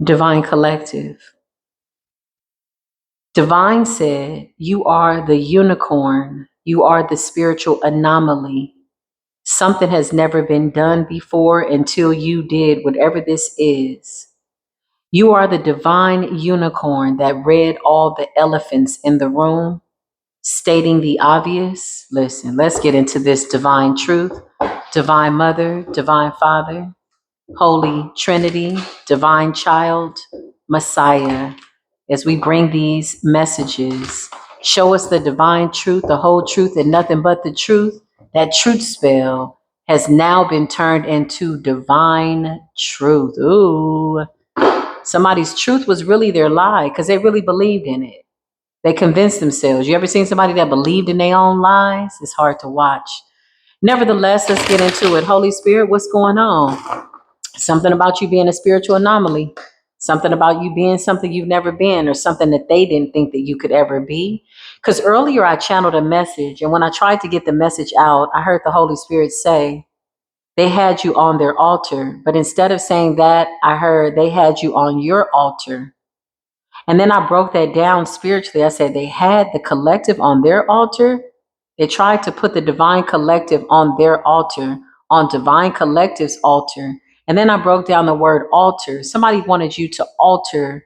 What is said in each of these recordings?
Divine Collective. Divine said, you are the unicorn. You are the spiritual anomaly. Something has never been done before until you did whatever this is. You are the divine unicorn that read all the elephants in the room, stating the obvious. Listen, let's get into this divine truth. Divine Mother, Divine Father, Holy Trinity, Divine Child, Messiah, as we bring these messages, show us the divine truth, the whole truth, and nothing but the truth. That truth spell has now been turned into divine truth. Ooh, somebody's truth was really their lie because they really believed in it. They convinced themselves. You ever seen somebody that believed in their own lies? It's hard to watch. Nevertheless, let's get into it. Holy Spirit, what's going on? Something about you being a spiritual anomaly. Something about you being something you've never been, or something that they didn't think that you could ever be. Because earlier I channeled a message, and when I tried to get the message out, I heard the Holy Spirit say, they had you on their altar. But instead of saying that, I heard they had you on your altar. And then I broke that down spiritually. I said they had the collective on their altar. They tried to put the divine collective on their altar, on divine collective's altar. And then I broke down the word alter. Somebody wanted you to alter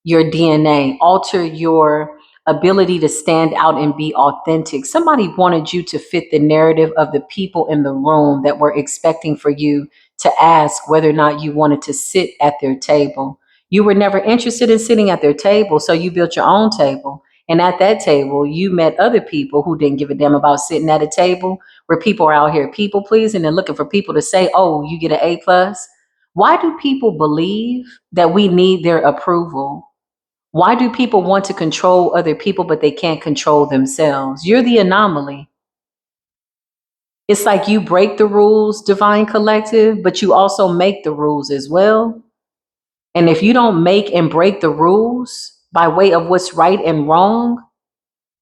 your DNA, alter your ability to stand out and be authentic. Somebody wanted you to fit the narrative of the people in the room that were expecting for you to ask whether or not you wanted to sit at their table. You were never interested in sitting at their table, so you built your own table. And at that table, you met other people who didn't give a damn about sitting at a table where people are out here people pleasing and looking for people to say, oh, you get an A plus. Why do people believe that we need their approval? Why do people want to control other people, but they can't control themselves? You're the anomaly. It's like you break the rules, Divine Collective, but you also make the rules as well. And if you don't make and break the rules by way of what's right and wrong,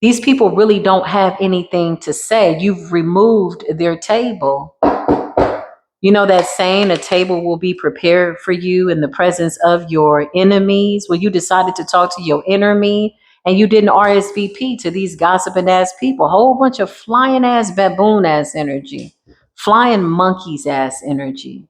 these people really don't have anything to say. You've removed their table. You know that saying, a table will be prepared for you in the presence of your enemies? Well, you decided to talk to your enemy and you didn't RSVP to these gossiping ass people. A whole bunch of flying ass baboon ass energy, flying monkeys ass energy.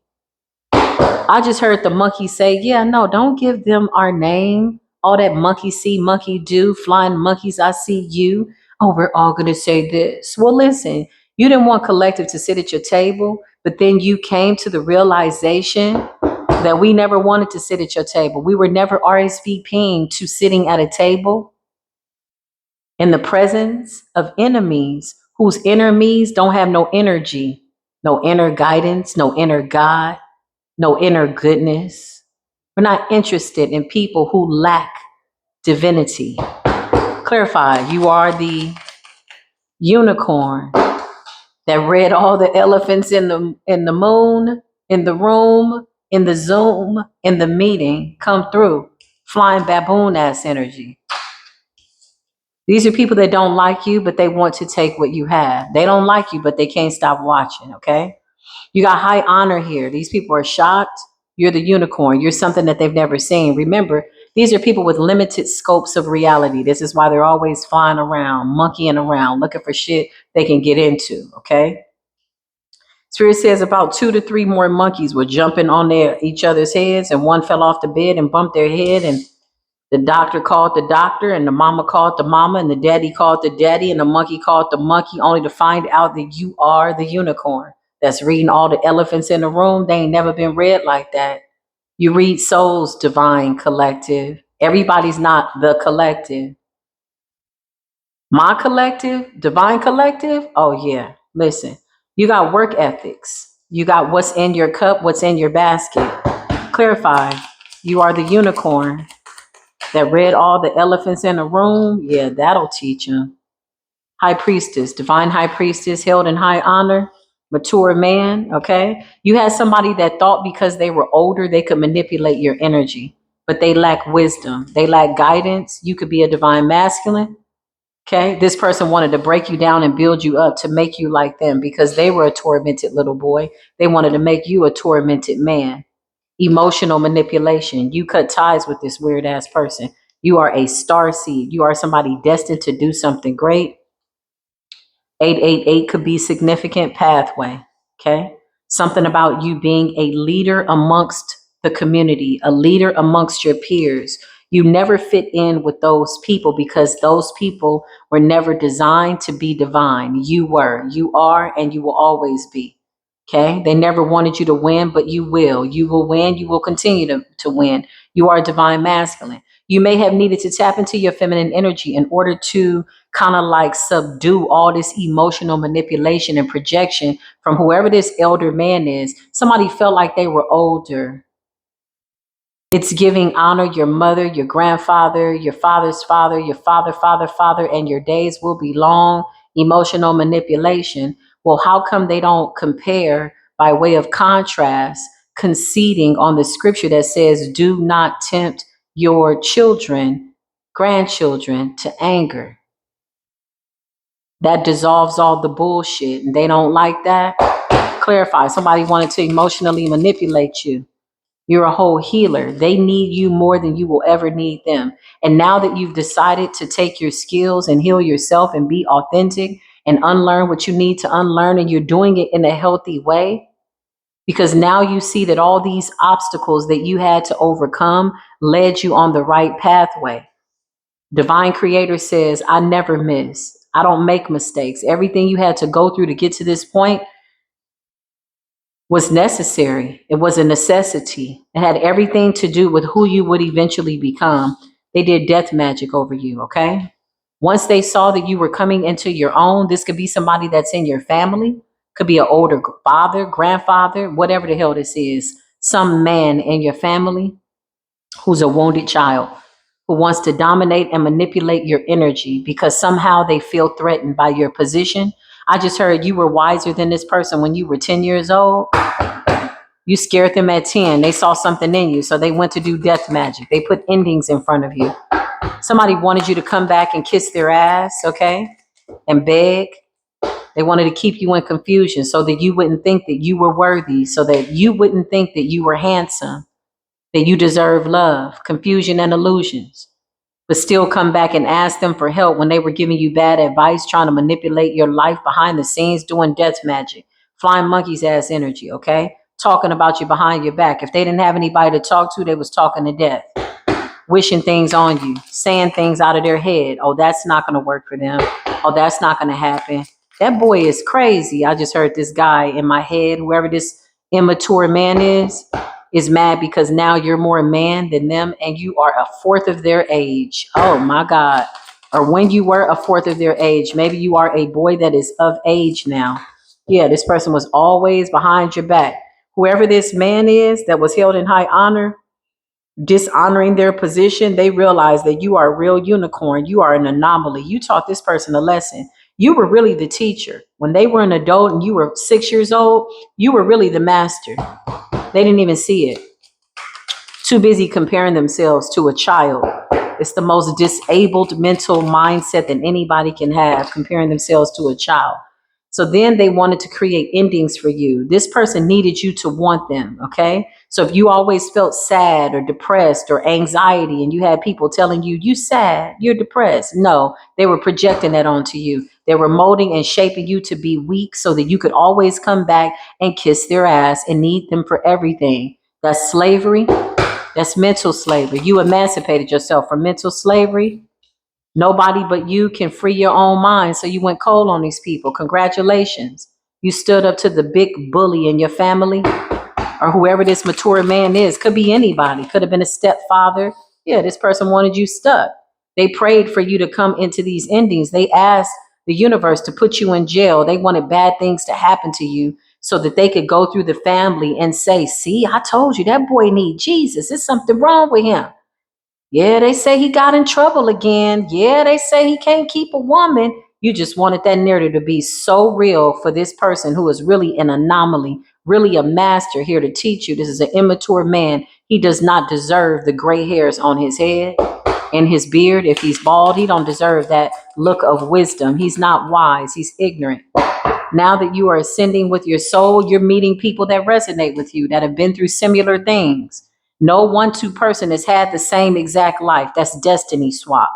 I just heard the monkey say, yeah, no, don't give them our name. All that monkey see, monkey do, flying monkeys, I see you. Oh, we're all going to say this. Well, listen, you didn't want collective to sit at your table, but then you came to the realization that we never wanted to sit at your table. We were never RSVPing to sitting at a table in the presence of enemies whose enemies don't have no energy, no inner guidance, no inner God, no inner goodness. We're not interested in people who lack divinity. Clarify, you are the unicorn that read all the elephants in the moon, in the room, in the Zoom, in the meeting, come through, flying baboon ass energy. These are people that don't like you, but they want to take what you have. They don't like you, but they can't stop watching, okay? You got high honor here. These people are shocked. You're the unicorn. You're something that they've never seen. Remember, these are people with limited scopes of reality. This is why they're always flying around, monkeying around, looking for shit they can get into, okay? Spirit says about 2 to 3 more monkeys were jumping on each other's heads, and one fell off the bed and bumped their head, and the doctor called the doctor, and the mama called the mama, and the daddy called the daddy, and the monkey called the monkey, only to find out that you are the unicorn that's reading all the elephants in the room. They ain't never been read like that. You read souls, Divine Collective. Everybody's not the collective. My collective, Divine Collective, oh yeah, listen, you got work ethics. You got what's in your cup, what's in your basket. Clarify, you are the unicorn that read all the elephants in the room. Yeah, that'll teach them. High priestess, divine high priestess, held in high honor, mature man, okay? You had somebody that thought because they were older, they could manipulate your energy, but they lack wisdom. They lack guidance. You could be a divine masculine, okay? This person wanted to break you down and build you up to make you like them because they were a tormented little boy. They wanted to make you a tormented man. Emotional manipulation. You cut ties with this weird ass person. You are a star seed. You are somebody destined to do something great. 888 could be significant pathway. Okay. Something about you being a leader amongst the community, a leader amongst your peers. You never fit in with those people because those people were never designed to be divine. You were, you are, and you will always be. Okay. They never wanted you to win, but you will. You will win. You will continue to win. You are divine masculine. You may have needed to tap into your feminine energy in order to kind of like subdue all this emotional manipulation and projection from whoever this elder man is. Somebody felt like they were older. It's giving honor your mother, your grandfather, your father's father, your father, and your days will be long. Emotional manipulation. Well, how come they don't compare by way of contrast, conceding on the scripture that says, do not tempt your children, grandchildren to anger? That dissolves all the bullshit, and they don't like that. Clarify. Somebody wanted to emotionally manipulate you. You're a whole healer. They need you more than you will ever need them. And now that you've decided to take your skills and heal yourself and be authentic and unlearn what you need to unlearn, and you're doing it in a healthy way, because now you see that all these obstacles that you had to overcome led you on the right pathway. Divine Creator says, I never miss. I don't make mistakes. Everything you had to go through to get to this point was necessary. It was a necessity. It had everything to do with who you would eventually become. They did death magic over you, okay? Once they saw that you were coming into your own, this could be somebody that's in your family, could be an older father, grandfather, whatever the hell this is, some man in your family who's a wounded child, who wants to dominate and manipulate your energy because somehow they feel threatened by your position. I just heard you were wiser than this person when you were 10 years old. You scared them at 10. They saw something in you, so they went to do death magic. They put endings in front of you. Somebody wanted you to come back and kiss their ass, okay, and beg. They wanted to keep you in confusion so that you wouldn't think that you were worthy, so that you wouldn't think that you were handsome, that you deserve love, confusion, and illusions, but still come back and ask them for help when they were giving you bad advice, trying to manipulate your life behind the scenes, doing death magic, flying monkeys ass energy, okay? Talking about you behind your back. If they didn't have anybody to talk to, they was talking to death, wishing things on you, saying things out of their head. Oh, that's not going to work for them. Oh, that's not going to happen. That boy is crazy. I just heard this guy in my head, whoever this immature man is mad because now you're more a man than them and you are a fourth of their age. Oh my God. Or when you were a fourth of their age, maybe you are a boy that is of age now. Yeah, this person was always behind your back. Whoever this man is that was held in high honor, dishonoring their position, they realize that you are a real unicorn. You are an anomaly. You taught this person a lesson. You were really the teacher. When they were an adult and you were 6 years old, you were really the master. They didn't even see it. Too busy comparing themselves to a child. It's the most disabled mental mindset that anybody can have, comparing themselves to a child. So then they wanted to create endings for you. This person needed you to want them, okay? So if you always felt sad or depressed or anxiety and you had people telling you, you sad, you're depressed. No, they were projecting that onto you. They were molding and shaping you to be weak so that you could always come back and kiss their ass and need them for everything. That's slavery. That's mental slavery. You emancipated yourself from mental slavery. Nobody but you can free your own mind. So you went cold on these people. Congratulations. You stood up to the big bully in your family or whoever this mature man is. Could be anybody. Could have been a stepfather. Yeah, this person wanted you stuck. They prayed for you to come into these endings. They asked the universe to put you in jail. They wanted bad things to happen to you so that they could go through the family and say, see, I told you that boy need Jesus. There's something wrong with him. Yeah, they say he got in trouble again. Yeah, they say he can't keep a woman. You just wanted that narrative to be so real for this person who is really an anomaly, really a master here to teach you. This is an immature man. He does not deserve the gray hairs on his head and his beard. If he's bald, he don't deserve that look of wisdom. He's not wise. He's ignorant. Now that you are ascending with your soul, you're meeting people that resonate with you, that have been through similar things. No one-two person has had the same exact life. That's destiny swap.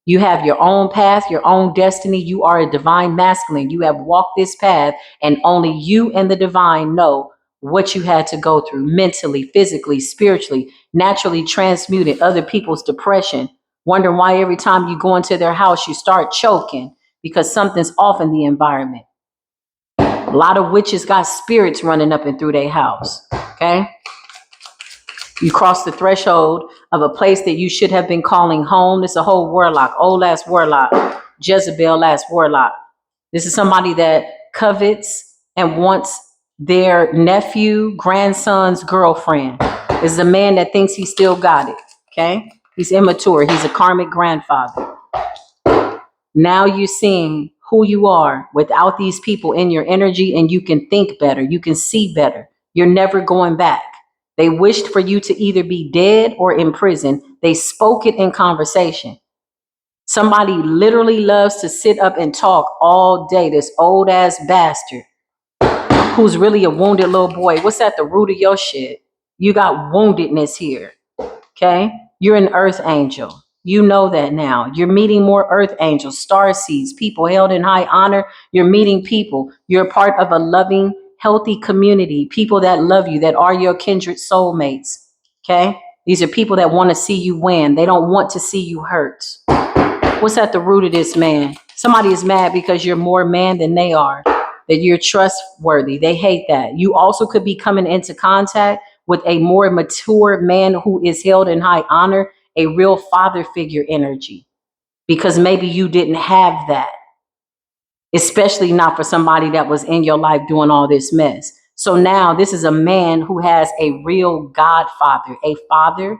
You have your own path, your own destiny. You are a divine masculine. You have walked this path, and only you and the divine know what you had to go through mentally, physically, spiritually, naturally transmuted other people's depression, wondering why every time you go into their house, you start choking because something's off in the environment. A lot of witches got spirits running up and through their house, okay? You cross the threshold of a place that you should have been calling home. It's a whole warlock, old ass warlock, Jezebel ass warlock. This is somebody that covets and wants their nephew, grandson's girlfriend. This is a man that thinks he still got it, okay? He's immature. He's a karmic grandfather. Now you're seeing who you are without these people in your energy, and you can think better. You can see better. You're never going back. They wished for you to either be dead or in prison. They spoke it in conversation. Somebody literally loves to sit up and talk all day, this old ass bastard who's really a wounded little boy. What's at the root of your shit? You got woundedness here, okay? You're an earth angel. You know that now. You're meeting more earth angels, star seeds, people held in high honor. You're meeting people. You're a part of a loving, healthy community, people that love you, that are your kindred soulmates, okay? These are people that want to see you win. They don't want to see you hurt. What's at the root of this, man? Somebody is mad because you're more man than they are, that you're trustworthy. They hate that. You also could be coming into contact with a more mature man who is held in high honor, a real father figure energy, because maybe you didn't have that, especially not for somebody that was in your life doing all this mess. So now this is a man who has a real godfather, a father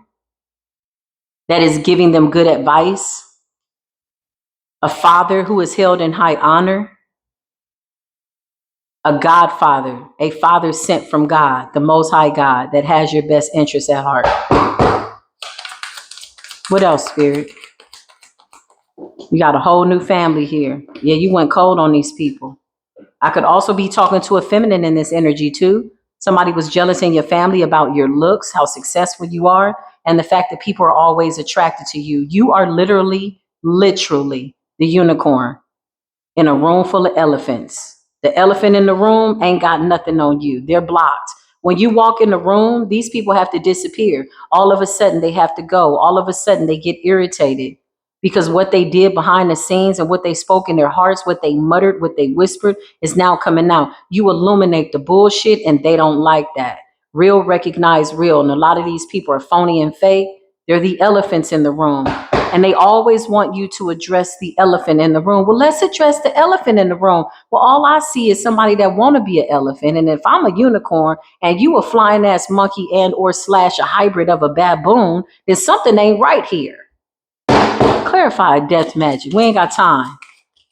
that is giving them good advice, a father who is held in high honor, a godfather, a father sent from God, the Most High God, that has your best interests at heart. What else, Spirit? You got a whole new family here. Yeah, you went cold on these people. I could also be talking to a feminine in this energy too. Somebody was jealous in your family about your looks, how successful you are, and the fact that people are always attracted to you. You are literally the unicorn in a room full of elephants. The elephant in the room ain't got nothing on you. They're blocked. When you walk in the room, these people have to disappear. All of a sudden, they have to go. All of a sudden, they get irritated because what they did behind the scenes and what they spoke in their hearts, what they muttered, what they whispered is now coming out. You illuminate the bullshit, and they don't like that. Real recognize real. And a lot of these people are phony and fake. They're the elephants in the room. And they always want you to address the elephant in the room. Well, let's address the elephant in the room. Well, all I see is somebody that want to be an elephant. And if I'm a unicorn and you a flying ass monkey and or slash a hybrid of a baboon, then something ain't right here. Clarify death magic. We ain't got time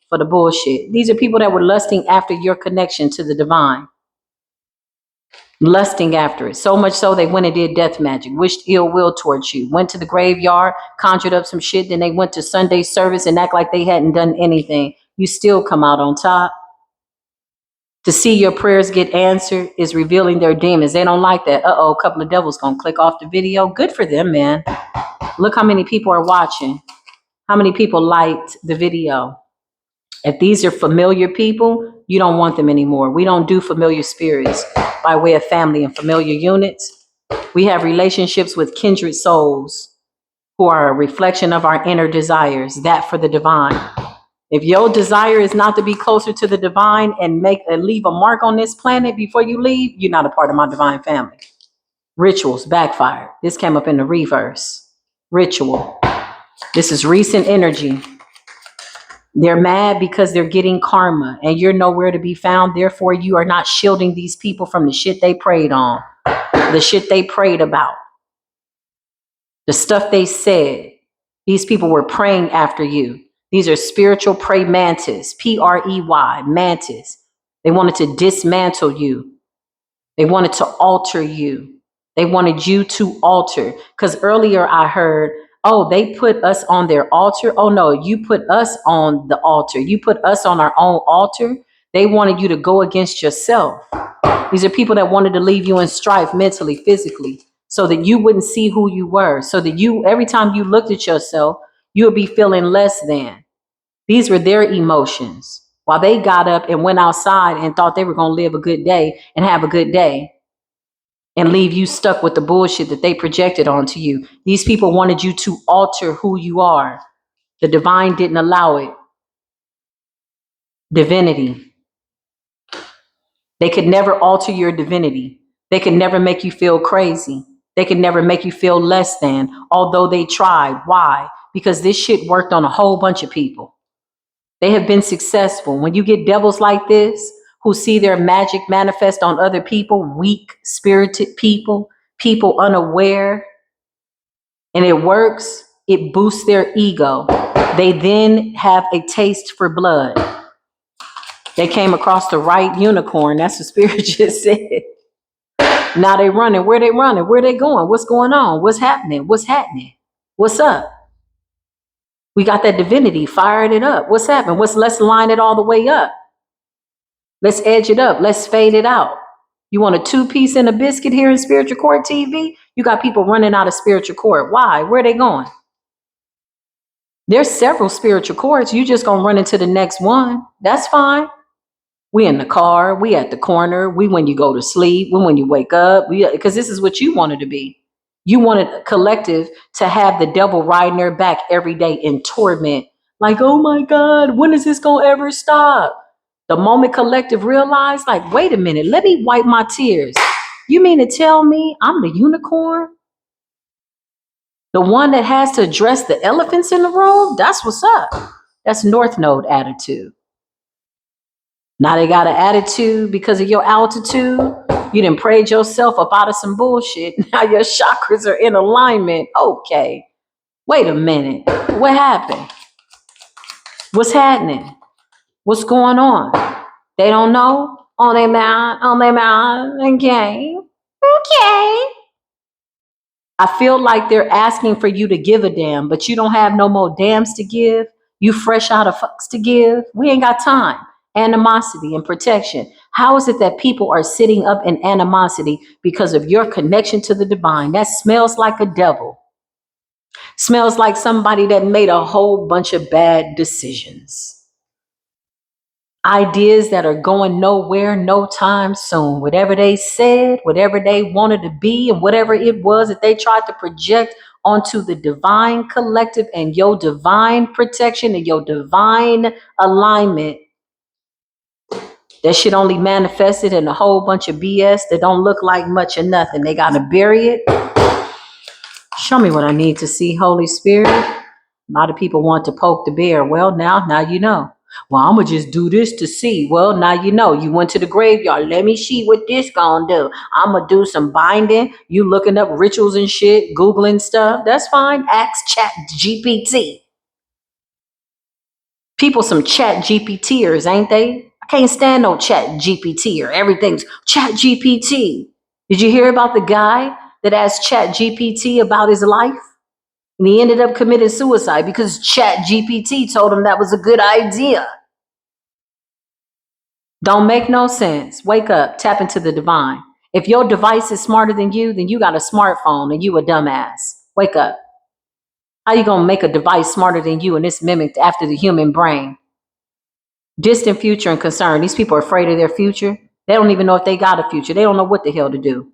for the bullshit. These are people that were lusting after your connection to the divine. Lusting after it. So much so they went and did death magic, wished ill will towards you, went to the graveyard, conjured up some shit, then they went to Sunday service and act like they hadn't done anything. You still come out on top. To see your prayers get answered is revealing their demons. They don't like that. Uh-oh, a couple of devils gonna click off the video. Good for them, man. Look how many people are watching. How many people liked the video? If these are familiar people, you don't want them anymore. We don't do familiar spirits by way of family and familiar units. We have relationships with kindred souls who are a reflection of our inner desires, that for the divine. If your desire is not to be closer to the divine and leave a mark on this planet before you leave, you're not a part of my divine family. Rituals backfire. This came up in the reverse. Ritual. This is recent energy. They're mad because they're getting karma and you're nowhere to be found. Therefore, you are not shielding these people from the shit they preyed on, the shit they prayed about, the stuff they said. These people were praying after you. These are spiritual prey mantis, P-R-E-Y, mantis. They wanted to dismantle you. They wanted to alter you. They wanted you to alter. Because earlier I heard, oh, they put us on their altar. Oh, no, you put us on the altar. You put us on our own altar. They wanted you to go against yourself. These are people that wanted to leave you in strife mentally, physically, so that you wouldn't see who you were, so that you, every time you looked at yourself, you would be feeling less than. These were their emotions. While they got up and went outside and thought they were going to live a good day and have a good day and leave you stuck with the bullshit that they projected onto you. These people wanted you to alter who you are. The divine didn't allow it. Divinity. They could never alter your divinity. They could never make you feel crazy. They could never make you feel less than, although they tried. Why? Because this shit worked on a whole bunch of people. They have been successful. When you get devils like this, who see their magic manifest on other people, weak spirited people, people unaware, and it works, it boosts their ego. They then have a taste for blood. They came across the right unicorn. That's what Spirit just said. Now they running. Where they running? Where they going? What's going on? What's happening? What's happening? What's up? We got that divinity, firing it up. What's happening? Let's line it all the way up. Let's edge it up. Let's fade it out. You want a 2-piece and a biscuit here in Spiritual Court TV? You got people running out of Spiritual Court. Why? Where are they going? There's several spiritual courts. You just gonna run into the next one. That's fine. We in the car, we at the corner, we when you go to sleep, we when you wake up, because this is what you wanted to be. You wanted a collective to have the devil riding their back every day in torment. Like, oh my God, when is this gonna ever stop? The moment collective realized, like, wait a minute, let me wipe my tears. You mean to tell me I'm the unicorn? The one that has to address the elephants in the room? That's what's up. That's North Node attitude. Now they got an attitude because of your altitude. You done prayed yourself up out of some bullshit. Now your chakras are in alignment. Okay. Wait a minute. What happened? What's happening? What's going on? They don't know? On their mind. Okay. Okay. I feel like they're asking for you to give a damn, but you don't have no more dams to give. You fresh out of fucks to give. We ain't got time. Animosity and protection. How is it that people are sitting up in animosity because of your connection to the divine? That smells like a devil. Smells like somebody that made a whole bunch of bad decisions. Ideas that are going nowhere no time soon. Whatever they said, whatever they wanted to be, and whatever it was that they tried to project onto the divine collective and your divine protection and your divine alignment, that shit only manifested in a whole bunch of BS that don't look like much or nothing. They got to bury it. Show me what I need to see, Holy Spirit. A lot of people want to poke the bear. Well, now you know. Well, I'm going to just do this to see. Well, now you know. You went to the graveyard. Let me see what this going to do. I'm going to do some binding. You looking up rituals and shit, Googling stuff. That's fine. Ask Chat GPT. People some Chat GPTers, ain't they? I can't stand no Chat GPT or everything's Chat GPT. Did you hear about the guy that asked Chat GPT about his life? And he ended up committing suicide because Chat GPT told him that was a good idea. Don't make no sense. Wake up, tap into the divine. If your device is smarter than you, then you got a smartphone and you a dumbass. Wake up. How you gonna make a device smarter than you and it's mimicked after the human brain? Distant future and concern. These people are afraid of their future. They don't even know if they got a future. They don't know what the hell to do.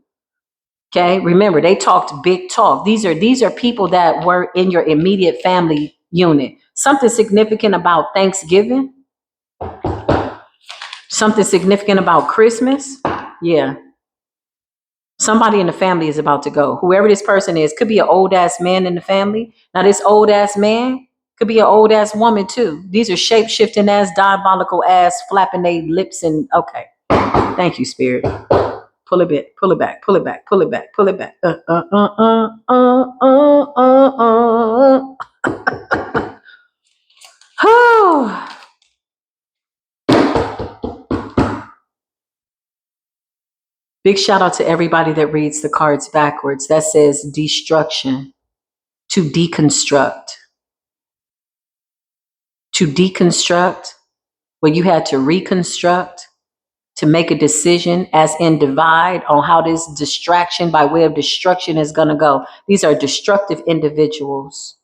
Okay, remember, they talked big talk. These are people that were in your immediate family unit. Something significant about Thanksgiving. Something significant about Christmas. Yeah. Somebody in the family is about to go. Whoever this person is, could be an old ass man in the family. Now this old ass man could be an old ass woman too. These are shape shifting ass, diabolical ass, flapping their lips and okay. Thank you, Spirit. Pull it back, pull it back, pull it back, pull it back, pull it back. Big shout out to everybody that reads the cards backwards. That says destruction, to deconstruct. To deconstruct where you had to reconstruct, to make a decision, as in divide, on how this distraction by way of destruction is going to go. These are destructive individuals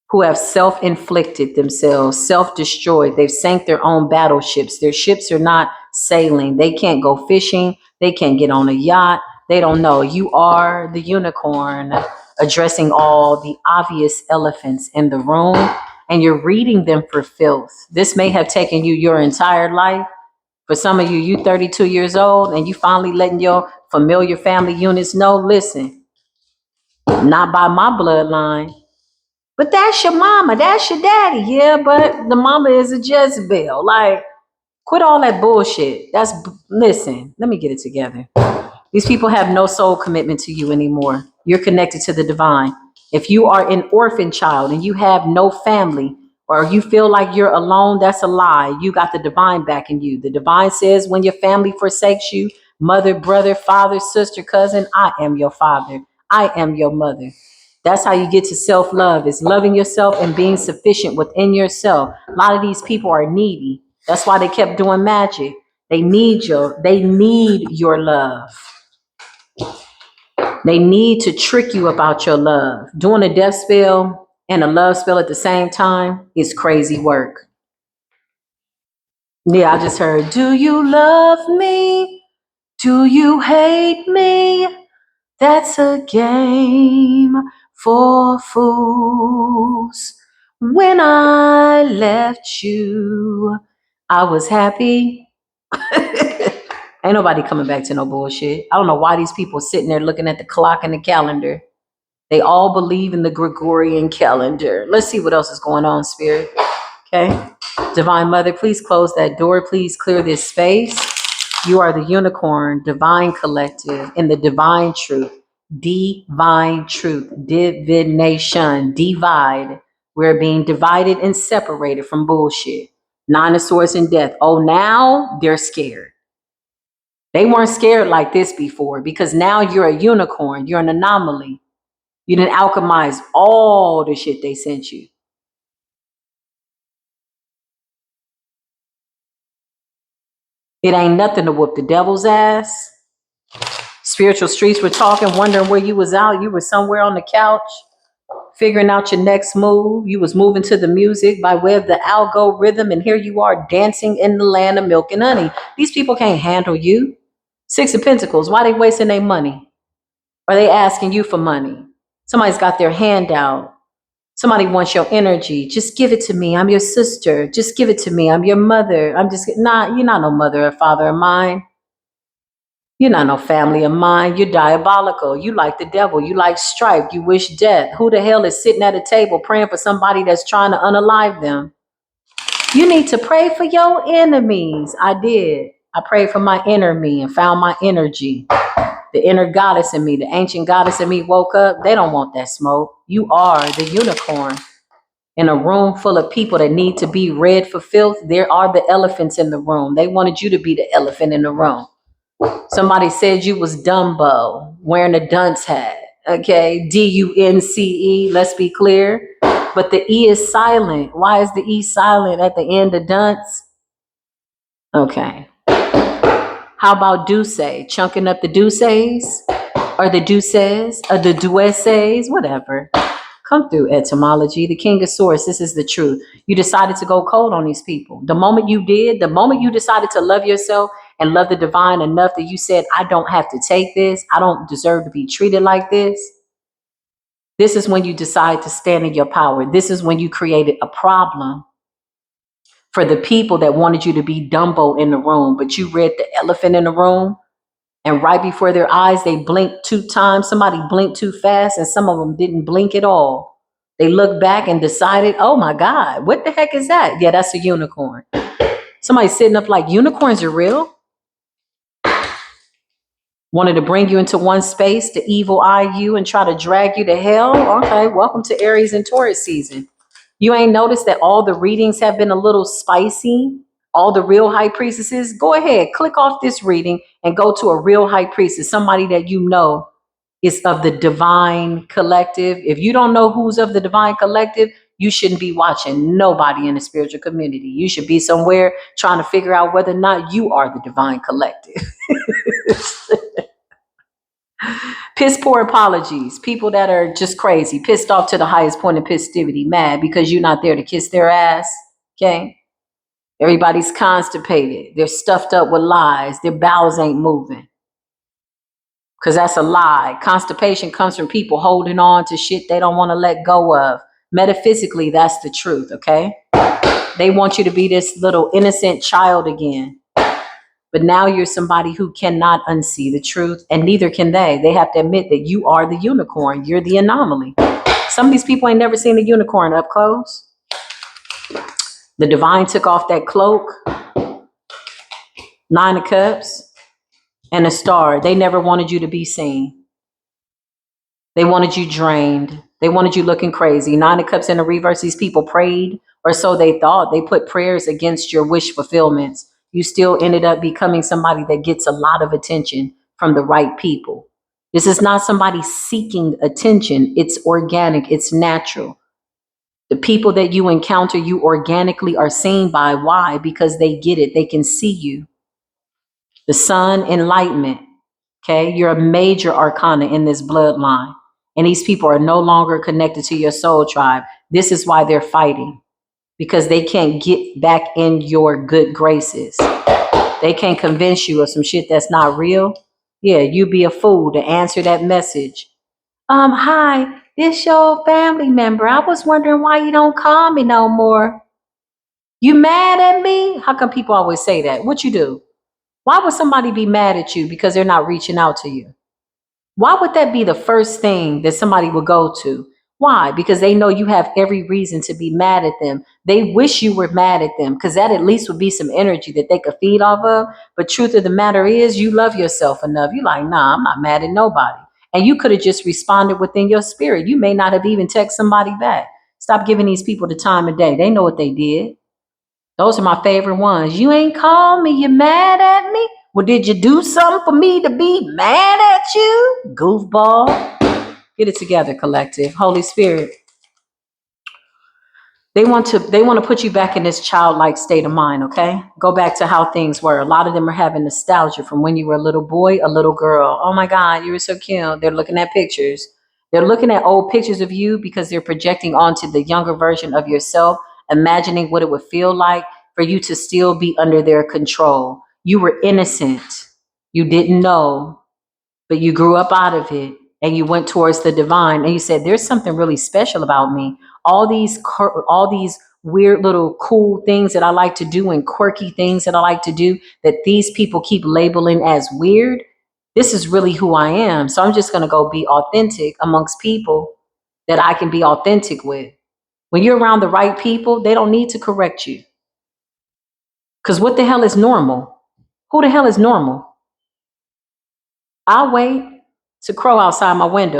who have self-inflicted themselves, self-destroyed. They've sank their own battleships. Their ships are not sailing. They can't go fishing. They can't get on a yacht. They don't know. You are the unicorn, addressing all the obvious elephants in the room, and you're reading them for filth. This may have taken you your entire life. For some of you, you 32 years old, and you finally letting your familiar family units know, listen, not by my bloodline. But that's your mama, that's your daddy. Yeah, but the mama is a Jezebel. Like, quit all that bullshit. Listen, let me get it together. These people have no soul commitment to you anymore. You're connected to the divine. If you are an orphan child and you have no family, or you feel like you're alone, that's a lie. You got the divine backing you. The divine says when your family forsakes you, mother, brother, father, sister, cousin, I am your father. I am your mother. That's how you get to self-love, is loving yourself and being sufficient within yourself. A lot of these people are needy. That's why they kept doing magic. They need your love. They need to trick you about your love. Doing a death spell and a love spell at the same time is crazy work. Yeah, I just heard, do you love me? Do you hate me? That's a game for fools. When I left you, I was happy. Ain't nobody coming back to no bullshit. I don't know why these people sitting there looking at the clock and the calendar. They all believe in the Gregorian calendar. Let's see what else is going on, Spirit. Okay. Divine Mother, please close that door. Please clear this space. You are the unicorn, divine collective, in the divine truth. Divine truth. Divination. Divide. We're being divided and separated from bullshit. Nine of Swords and Death. Oh, now they're scared. They weren't scared like this before, because now you're a unicorn. You're an anomaly. You didn't alchemize all the shit they sent you. It ain't nothing to whoop the devil's ass. Spiritual streets were talking, wondering where you was out. You were somewhere on the couch, figuring out your next move. You was moving to the music by way of the algorithm, and here you are dancing in the land of milk and honey. These people can't handle you. Six of Pentacles, why they wasting their money? Are they asking you for money? Somebody's got their hand out. Somebody wants your energy. Just give it to me. I'm your sister. Just give it to me. I'm your mother. You're not no mother or father of mine. You're not no family of mine. You're diabolical. You like the devil. You like strife. You wish death. Who the hell is sitting at a table praying for somebody that's trying to unalive them? You need to pray for your enemies. I did. I prayed for my inner me and found my energy. The inner goddess in me, the ancient goddess in me woke up. They don't want that smoke. You are the unicorn. In a room full of people that need to be read for filth, there are the elephants in the room. They wanted you to be the elephant in the room. Somebody said you was Dumbo, wearing a dunce hat. Okay, D-U-N-C-E, let's be clear. But the E is silent. Why is the E silent at the end of dunce? Okay. How about Duce? Chunking up the Duces? Or the Duces? Or the Dueses? Whatever. Come through, etymology. The King of Swords, this is the truth. You decided to go cold on these people. The moment you decided to love yourself and love the divine enough that you said, I don't have to take this. I don't deserve to be treated like this. This is when you decide to stand in your power. This is when you created a problem for the people that wanted you to be Dumbo in the room, but you read the elephant in the room, and right before their eyes, they blinked 2 times. Somebody blinked too fast, and some of them didn't blink at all. They looked back and decided, oh my God, what the heck is that? Yeah, that's a unicorn. Somebody sitting up like, unicorns are real? Wanted to bring you into one space to evil eye you and try to drag you to hell? Okay, welcome to Aries and Taurus season. You ain't noticed that all the readings have been a little spicy? All the real high priestesses? Go ahead, click off this reading and go to a real high priestess, somebody that you know is of the divine collective. If you don't know who's of the divine collective, you shouldn't be watching nobody in the spiritual community. You should be somewhere trying to figure out whether or not you are the divine collective. Piss poor apologies. People that are just crazy, pissed off to the highest point of festivity, mad because you're not there to kiss their ass. Okay? Everybody's constipated. They're stuffed up with lies. Their bowels ain't moving. Because that's a lie. Constipation comes from people holding on to shit they don't want to let go of. Metaphysically, that's the truth, okay? They want you to be this little innocent child again. But now you're somebody who cannot unsee the truth, and neither can they. They have to admit that you are the unicorn. You're the anomaly. Some of these people ain't never seen a unicorn up close. The divine took off that cloak, 9 of Cups, and a star. They never wanted you to be seen. They wanted you drained. They wanted you looking crazy. 9 of Cups in the reverse. These people prayed, or so they thought. They put prayers against your wish fulfillments. You still ended up becoming somebody that gets a lot of attention from the right people. This is not somebody seeking attention. It's organic. It's natural. The people that you encounter, you organically are seen by. Why? Because they get it. They can see you. The sun, enlightenment. Okay? You're a major arcana in this bloodline. And these people are no longer connected to your soul tribe. This is why they're fighting. Because they can't get back in your good graces. They can't convince you of some shit that's not real. Yeah, you be a fool to answer that message. Hi, this your family member. I was wondering why you don't call me no more. You mad at me? How come people always say that? What you do? Why would somebody be mad at you because they're not reaching out to you? Why would that be the first thing that somebody would go to? Why? Because they know you have every reason to be mad at them. They wish you were mad at them because that at least would be some energy that they could feed off of. But truth of the matter is, you love yourself enough. You're like, nah, I'm not mad at nobody. And you could have just responded within your spirit. You may not have even texted somebody back. Stop giving these people the time of day. They know what they did. Those are my favorite ones. You ain't called me. You mad at me? Well, did you do something for me to be mad at you? Goofball. Get it together, collective. Holy Spirit. They want to put you back in this childlike state of mind, okay? Go back to how things were. A lot of them are having nostalgia from when you were a little boy, a little girl. Oh my God, you were so cute. They're looking at pictures. They're looking at old pictures of you because they're projecting onto the younger version of yourself, imagining what it would feel like for you to still be under their control. You were innocent. You didn't know, but you grew up out of it and you went towards the divine and you said, there's something really special about me. All these weird little cool things that I like to do and quirky things that I like to do that these people keep labeling as weird. This is really who I am. So I'm just going to go be authentic amongst people that I can be authentic with. When you're around the right people, they don't need to correct you. Because what the hell is normal? Who the hell is normal? I'll wait. It's a crow outside my window,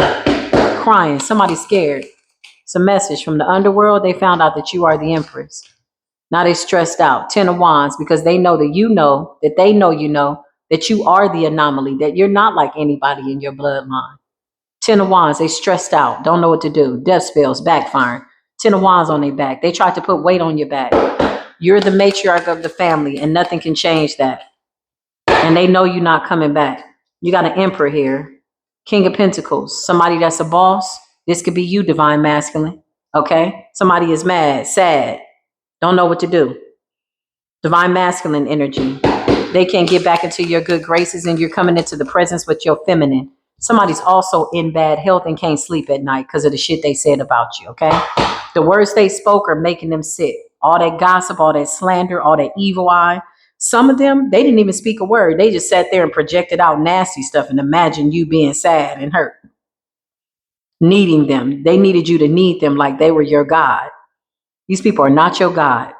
crying. Somebody's scared. It's a message from the underworld. They found out that you are the Empress. Now they stressed out. 10 of Wands, because they know that you know, that they know you know, that you are the anomaly, that you're not like anybody in your bloodline. 10 of Wands, they stressed out. Don't know what to do. Death spells, backfiring. 10 of Wands on their back. They tried to put weight on your back. You're the matriarch of the family, and nothing can change that. And they know you're not coming back. You got an Emperor here. King of Pentacles, somebody that's a boss. This could be you, divine masculine. Okay? Somebody is mad, sad, don't know what to do. Divine masculine energy. They can't get back into your good graces and you're coming into the presence with your feminine. Somebody's also in bad health and can't sleep at night because of the shit they said about you, okay? The words they spoke are making them sick. All that gossip, all that slander, all that evil eye. Some of them, they didn't even speak a word. They just sat there and projected out nasty stuff and imagined you being sad and hurt. Needing them. They needed you to need them like they were your God. These people are not your God.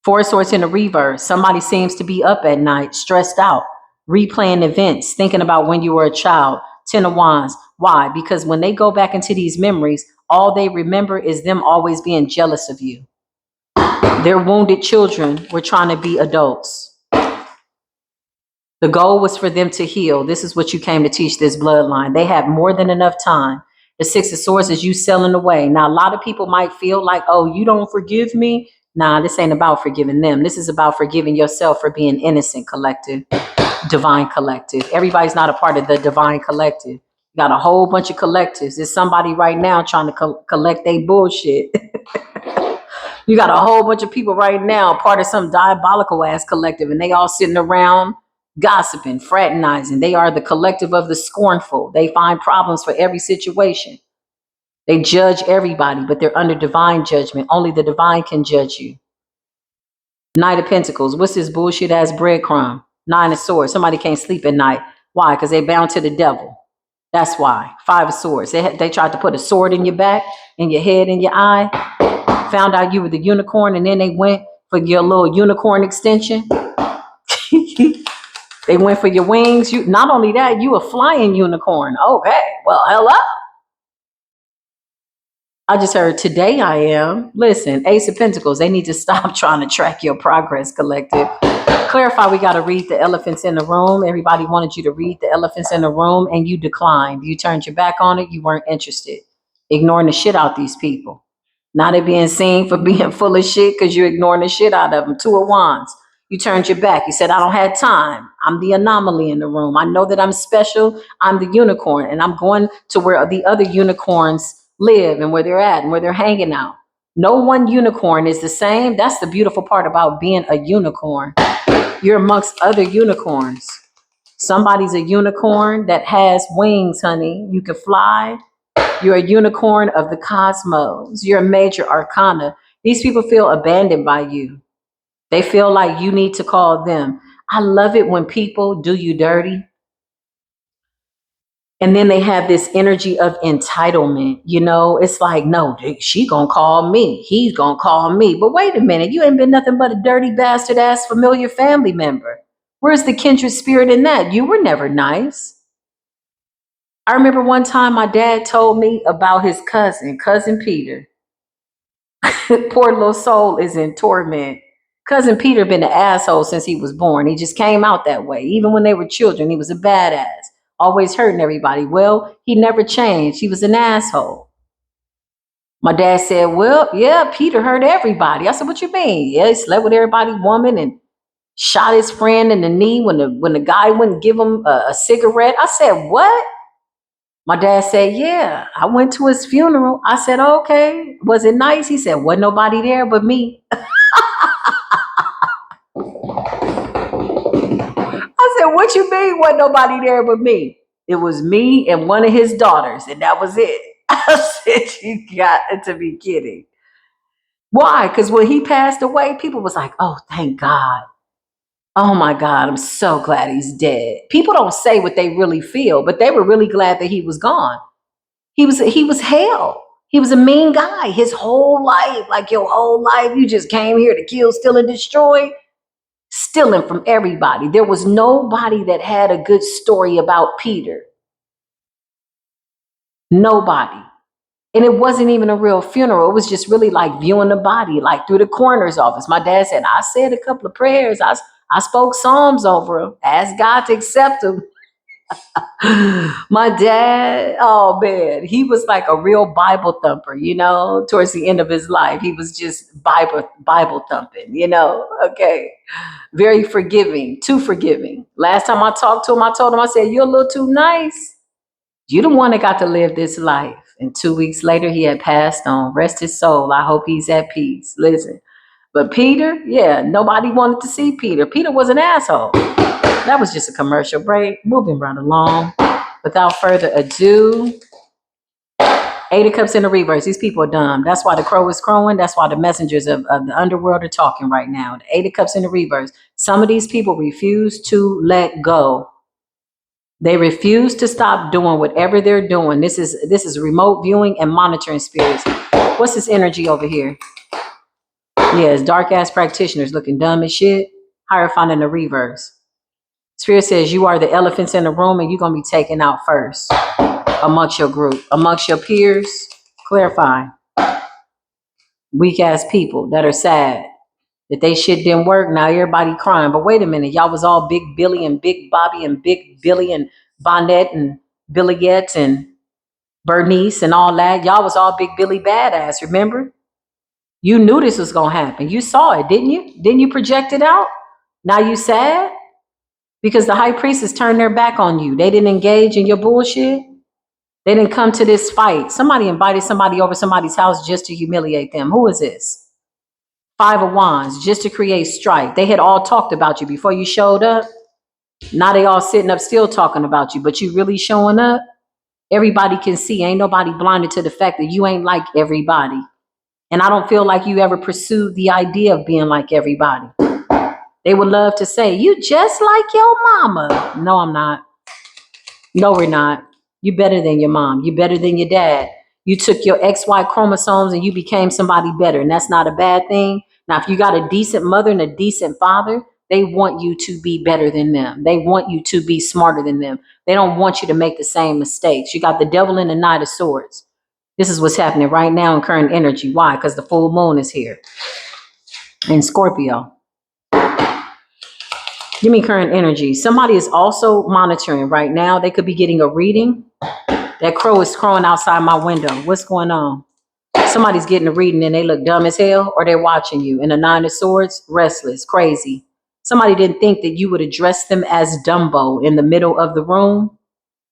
4 Swords in the reverse. Somebody seems to be up at night, stressed out, replaying events, thinking about when you were a child. 10 of Wands. Why? Because when they go back into these memories, all they remember is them always being jealous of you. Their wounded children were trying to be adults. The goal was for them to heal. This is what you came to teach this bloodline. They have more than enough time. The Six of Swords is you selling away. Now, a lot of people might feel like, oh, you don't forgive me. Nah, this ain't about forgiving them. This is about forgiving yourself for being innocent, collective, divine collective. Everybody's not a part of the divine collective. You got a whole bunch of collectives. There's somebody right now trying to collect their bullshit. You got a whole bunch of people right now, part of some diabolical ass collective, and they all sitting around gossiping, fraternizing. They are the collective of the scornful. They find problems for every situation. They judge everybody, but they're under divine judgment. Only the divine can judge you. Knight of Pentacles. What's this bullshit ass breadcrumb? Nine of Swords. Somebody can't sleep at night. Why? Because they bound to the devil. That's why. Five of Swords. They tried to put a sword in your back, in your head, in your eye. Found out you were the unicorn, and then they went for your little unicorn extension. They went for your wings. You, not only that, you a flying unicorn. Okay, well, hello. I just heard today I am. Listen, Ace of Pentacles, they need to stop trying to track your progress, collective. Clarify, we got to read the elephants in the room. Everybody wanted you to read the elephants in the room, and you declined. You turned your back on it. You weren't interested. Ignoring the shit out these people. Now they're being seen for being full of shit because you're ignoring the shit out of them. Two of Wands. You turned your back. You said, I don't have time. I'm the anomaly in the room. I know that I'm special. I'm the unicorn. And I'm going to where the other unicorns live and where they're at and where they're hanging out. No one unicorn is the same. That's the beautiful part about being a unicorn. You're amongst other unicorns. Somebody's a unicorn that has wings, honey. You can fly. You're a unicorn of the cosmos. You're a major arcana. These people feel abandoned by you. They feel like you need to call them. I love it when people do you dirty. And then they have this energy of entitlement. You know, it's like, no, she gonna call me. He's gonna call me. But wait a minute, you ain't been nothing but a dirty bastard ass familiar family member. Where's the kindred spirit in that? You were never nice. I remember one time my dad told me about his cousin Peter. Poor little soul is in torment. Cousin Peter been an asshole since he was born. He just came out that way. Even when they were children, he was a badass, always hurting everybody. Well, he never changed. He was an asshole. My dad said, well, yeah, Peter hurt everybody. I said, what you mean? Yeah, he slept with everybody's woman and shot his friend in the knee when the guy wouldn't give him a cigarette. I said, what? My dad said, yeah, I went to his funeral. I said, okay, was it nice? He said, wasn't nobody there but me. I said, what you mean wasn't nobody there but me? It was me and one of his daughters, and that was it. I said, you got to be kidding. Why? Because when he passed away, people was like, oh, thank God. Oh my God, I'm so glad he's dead. People don't say what they really feel, but they were really glad that he was gone. He was hell. He was a mean guy his whole life. Like your whole life, you just came here to kill, steal, and destroy. Stealing from everybody. There was nobody that had a good story about Peter. Nobody. And it wasn't even a real funeral. It was just really like viewing the body, like through the coroner's office. My dad said, I said a couple of prayers. I spoke Psalms over him, asked God to accept him. My dad, oh man, he was like a real Bible thumper, you know, towards the end of his life. He was just Bible thumping, you know, okay. Very forgiving, too forgiving. Last time I talked to him, I told him, I said, you're a little too nice. You're the one that got to live this life. And 2 weeks later, he had passed on. Rest his soul. I hope he's at peace. Listen. But Peter, yeah, nobody wanted to see Peter. Peter was an asshole. That was just a commercial break. Moving right along. Without further ado, Eight of Cups in the reverse. These people are dumb. That's why the crow is crowing. That's why the messengers of the underworld are talking right now. The Eight of Cups in the reverse. Some of these people refuse to let go. They refuse to stop doing whatever they're doing. This is remote viewing and monitoring spirits. What's this energy over here? Yeah, it's dark ass practitioners looking dumb as shit. Hierophant in the reverse. Spirit says you are the elephants in the room and you're going to be taken out first amongst your group, amongst your peers. Clarifying. Weak ass people that are sad that they shit didn't work. Now everybody crying. But wait a minute. Y'all was all Big Billy and Big Bobby and Big Billy and Bonnet and Billy Getz and Bernice and all that. Y'all was all big Billy Badass, remember? You knew this was going to happen. You saw it, didn't you? Didn't you project it out? Now you sad? Because the high priestess turned their back on you. They didn't engage in your bullshit. They didn't come to this fight. Somebody invited somebody over somebody's house just to humiliate them. Who is this? Five of Wands, just to create strife. They had all talked about you before you showed up. Now they all sitting up still talking about you, but you really showing up? Everybody can see. Ain't nobody blinded to the fact that you ain't like everybody. And I don't feel like you ever pursued the idea of being like everybody. They would love to say, you just like your mama. No, I'm not. No, we're not. You better than your mom. You better than your dad. You took your XY chromosomes and you became somebody better. And that's not a bad thing. Now, if you got a decent mother and a decent father, they want you to be better than them. They want you to be smarter than them. They don't want you to make the same mistakes. You got the devil in the Knight of Swords. This is what's happening right now in current energy. Why? Because the full moon is here in Scorpio. Give me current energy. Somebody is also monitoring right now. They could be getting a reading. That crow is crowing outside my window. What's going on? Somebody's getting a reading and they look dumb as hell, or they're watching you. In the Nine of Swords, restless, crazy. Somebody didn't think that you would address them as Dumbo in the middle of the room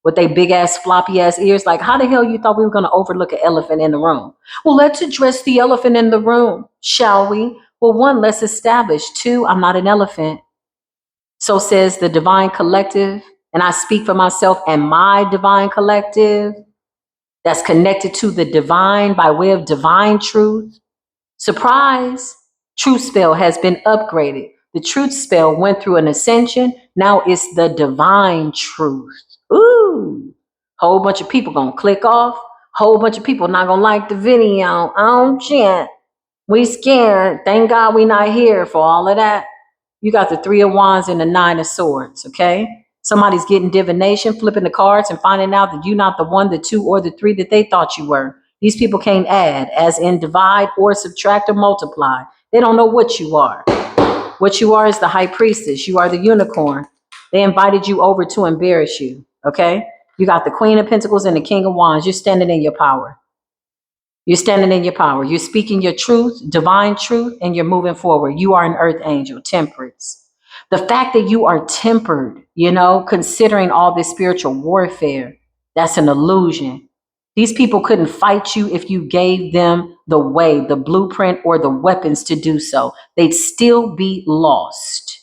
with their big ass, floppy ass ears. Like, how the hell you thought we were going to overlook an elephant in the room? Well, let's address the elephant in the room, shall we? Well, one, let's establish. Two, I'm not an elephant. So says the divine collective. And I speak for myself and my divine collective that's connected to the divine by way of divine truth. Surprise, truth spell has been upgraded. The truth spell went through an ascension. Now it's the divine truth. Ooh, whole bunch of people gonna click off. Whole bunch of people not gonna like the video. Oh shit, we scared. Thank God we not here for all of that. You got the Three of Wands and the Nine of Swords, okay? Somebody's getting divination, flipping the cards and finding out that you're not the one, the two, or the three that they thought you were. These people can't add, as in divide or subtract or multiply. They don't know what you are. What you are is the high priestess. You are the unicorn. They invited you over to embarrass you, okay? You got the Queen of Pentacles and the King of Wands. You're standing in your power. You're standing in your power. You're speaking your truth, divine truth, and you're moving forward. You are an earth angel, temperance. The fact that you are tempered, considering all this spiritual warfare, that's an illusion. These people couldn't fight you if you gave them the way, the blueprint, or the weapons to do so. They'd still be lost.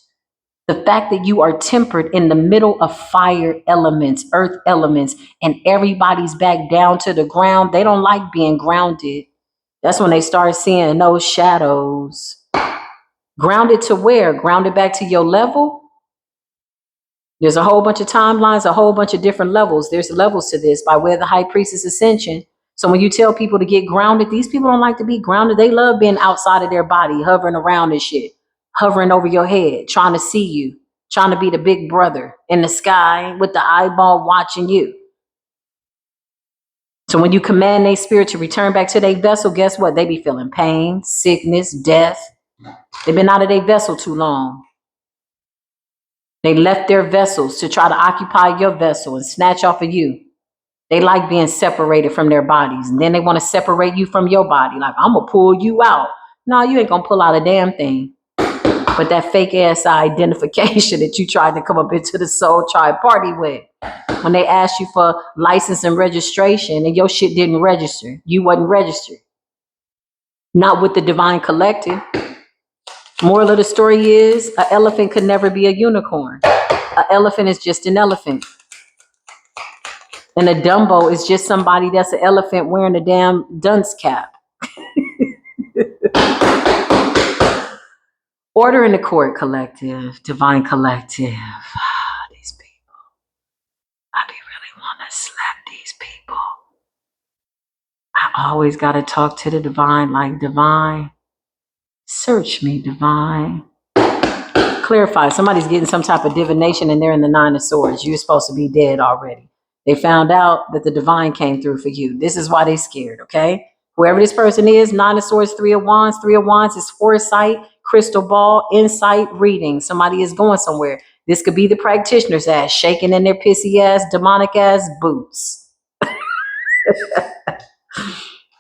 The fact that you are tempered in the middle of fire elements, earth elements, and everybody's back down to the ground, they don't like being grounded. That's when they start seeing those shadows. Grounded to where? Grounded back to your level? There's a whole bunch of timelines, a whole bunch of different levels. There's levels to this by way of the high priestess ascension. So when you tell people to get grounded, these people don't like to be grounded. They love being outside of their body, hovering around and shit. Hovering over your head, trying to see you, trying to be the big brother in the sky with the eyeball watching you. So when you command their spirit to return back to their vessel, guess what? They be feeling pain, sickness, death. They've been out of their vessel too long. They left their vessels to try to occupy your vessel and snatch off of you. They like being separated from their bodies. And then they want to separate you from your body. Like, I'm going to pull you out. No, you ain't going to pull out a damn thing. But that fake ass identification that you tried to come up into the soul tribe party with. When they asked you for license and registration and your shit didn't register. You wasn't registered. Not with the divine collective. Moral of the story is, an elephant could never be a unicorn. An elephant is just an elephant. And a Dumbo is just somebody that's an elephant wearing a damn dunce cap. Order in the court, collective, divine collective. These people. I be really want to slap these people. I always got to talk to the divine like, divine, search me, divine. Clarify, somebody's getting some type of divination and they're in the Nine of Swords. You're supposed to be dead already. They found out that the divine came through for you. This is why they're scared, okay? Whoever this person is, Nine of Swords, Three of Wands. Three of Wands is foresight, crystal ball, insight, reading. Somebody is going somewhere. This could be the practitioner's ass, shaking in their pissy ass, demonic ass boots.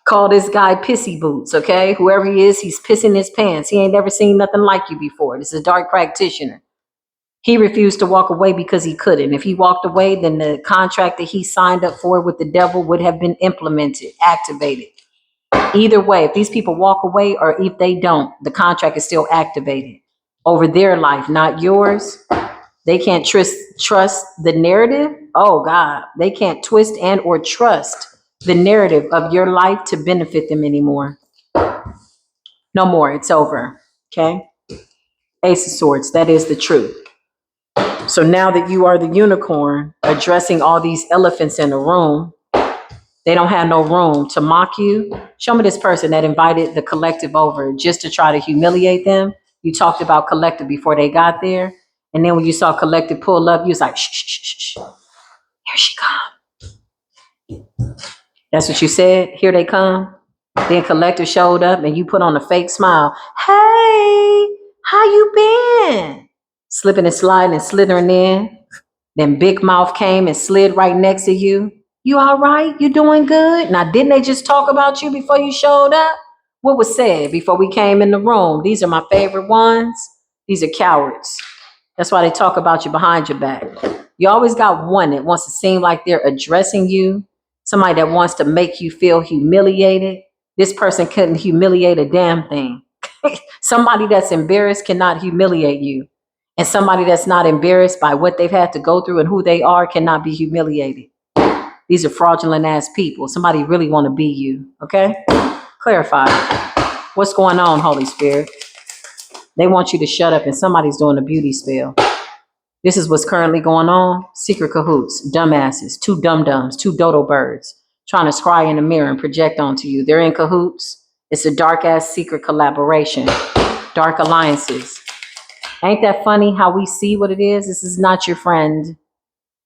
Call this guy Pissy Boots, okay? Whoever he is, he's pissing his pants. He ain't never seen nothing like you before. This is a dark practitioner. He refused to walk away because he couldn't. If he walked away, then the contract that he signed up for with the devil would have been implemented, activated. Either way, if these people walk away or if they don't, the contract is still activated over their life, not yours. They can't trust the narrative. Oh God, they can't twist and or trust the narrative of your life to benefit them anymore. No more. It's over. Okay. Ace of Swords. That is the truth. So now that you are the unicorn addressing all these elephants in the room, they don't have no room to mock you. Show me this person that invited the collective over just to try to humiliate them. You talked about collective before they got there. And then when you saw collective pull up, you was like, shh, shh, shh, shh. Here she come. That's what you said. Here they come. Then collective showed up and you put on a fake smile. Hey, how you been? Slipping and sliding and slithering in. Then Big Mouth came and slid right next to you. You all right? You doing good? Now, didn't they just talk about you before you showed up? What was said before we came in the room? These are my favorite ones. These are cowards. That's why they talk about you behind your back. You always got one that wants to seem like they're addressing you, somebody that wants to make you feel humiliated. This person couldn't humiliate a damn thing. Somebody that's embarrassed cannot humiliate you. And somebody that's not embarrassed by what they've had to go through and who they are cannot be humiliated. These are fraudulent ass people. Somebody really want to be you. Okay? Clarify. What's going on, Holy Spirit? They want you to shut up and somebody's doing a beauty spell. This is what's currently going on. Secret cahoots, dumbasses, two dum-dums, two dodo birds trying to scry in the mirror and project onto you. They're in cahoots. It's a dark ass secret collaboration. Dark alliances. Ain't that funny how we see what it is? This is not your friend.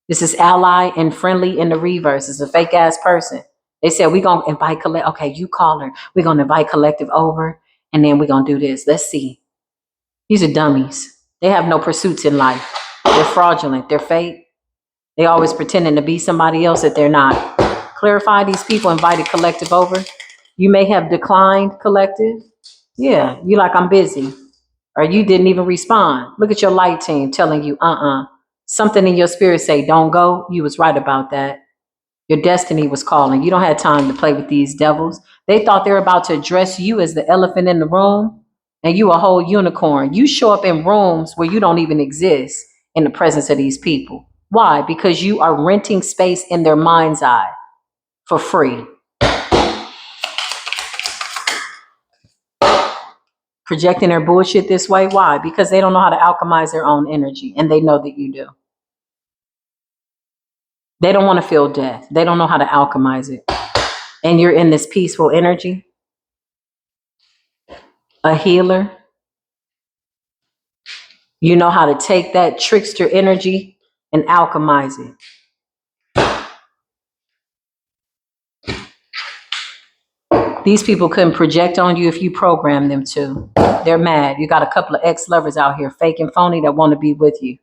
This is ally and friendly in the reverse. It's a fake ass person. They said, we're going to invite collective. Okay, you call her. We're going to invite collective over and then we're going to do this. Let's see. These are dummies. They have no pursuits in life. They're fraudulent. They're fake. They always pretending to be somebody else that they're not. Clarify, these people invited collective over. You may have declined collective. Yeah, you like, I'm busy. Or you didn't even respond. Look at your light team telling you, something in your spirit say, don't go. You was right about that. Your destiny was calling. You don't have time to play with these devils. They thought they were about to address you as the elephant in the room, and you a whole unicorn. You show up in rooms where you don't even exist in the presence of these people. Why? Because you are renting space in their mind's eye for free. Projecting their bullshit this way. Why? Because they don't know how to alchemize their own energy, and they know that you do. They don't want to feel death. They don't know how to alchemize it. And you're in this peaceful energy, a healer. You know how to take that trickster energy and alchemize it. These people couldn't project on you if you program them to. They're mad. You got a couple of ex-lovers out here, fake and phony, that want to be with you.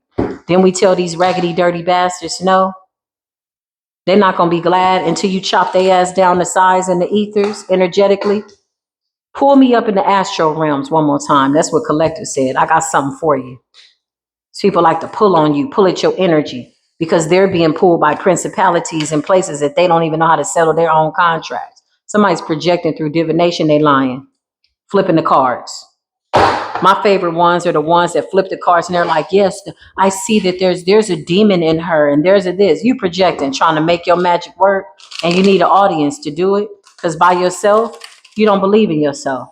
Then we tell these raggedy, dirty bastards, no, they're not going to be glad until you chop their ass down to size in the ethers energetically. Pull me up in the astral realms one more time. That's what Collective said. I got something for you. People like to pull on you, pull at your energy, because they're being pulled by principalities and places that they don't even know how to settle their own contracts. Somebody's projecting through divination, they lying, flipping the cards. My favorite ones are the ones that flip the cards and they're like, yes, I see that there's a demon in her and there's a this. You projecting, trying to make your magic work, and you need an audience to do it, because by yourself, you don't believe in yourself.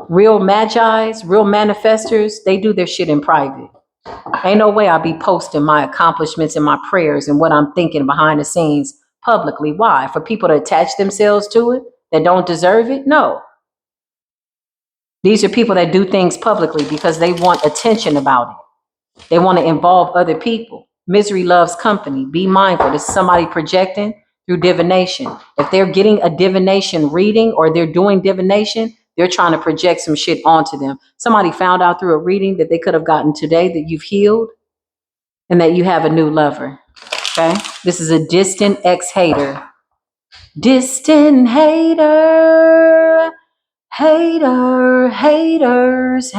Real magis, real manifestors, they do their shit in private. Ain't no way I'll be posting my accomplishments and my prayers and what I'm thinking behind the scenes publicly. Why? For people to attach themselves to it that don't deserve it? No. These are people that do things publicly because they want attention about it. They want to involve other people. Misery loves company. Be mindful. This is somebody projecting through divination. If they're getting a divination reading or they're doing divination, they're trying to project some shit onto them. Somebody found out through a reading that they could have gotten today that you've healed and that you have a new lover. Okay? This is a distant ex-hater Distant hater, haters.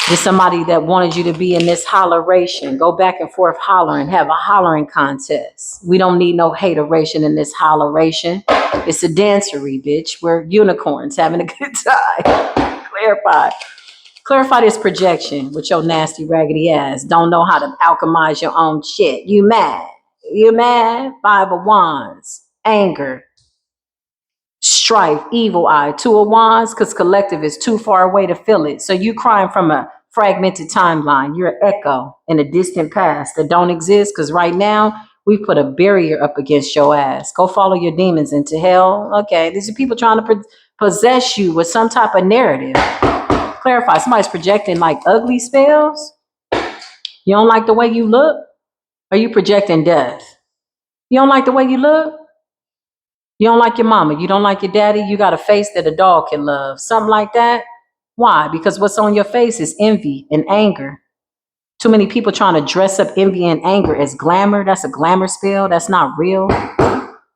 There's somebody that wanted you to be in this holleration. Go back and forth hollering, have a hollering contest. We don't need no hateration in this holleration. It's a dancery, bitch. We're unicorns having a good time. Clarify this projection with your nasty, raggedy ass. Don't know how to alchemize your own shit. You mad? You mad? Five of Wands. Anger. Strife. Evil eye. Two of Wands, because collective is too far away to feel it. So you crying from a fragmented timeline. You're an echo in a distant past that don't exist, because right now we put a barrier up against your ass. Go follow your demons into hell. Okay, these are people trying to possess you with some type of narrative. Clarify, somebody's projecting like ugly spells. You don't like the way you look? Are you projecting death? You don't like the way you look? You don't like your mama? You don't like your daddy? You got a face that a dog can love. Something like that? Why? Because what's on your face is envy and anger. Too many people trying to dress up envy and anger as glamour. That's a glamour spell. That's not real.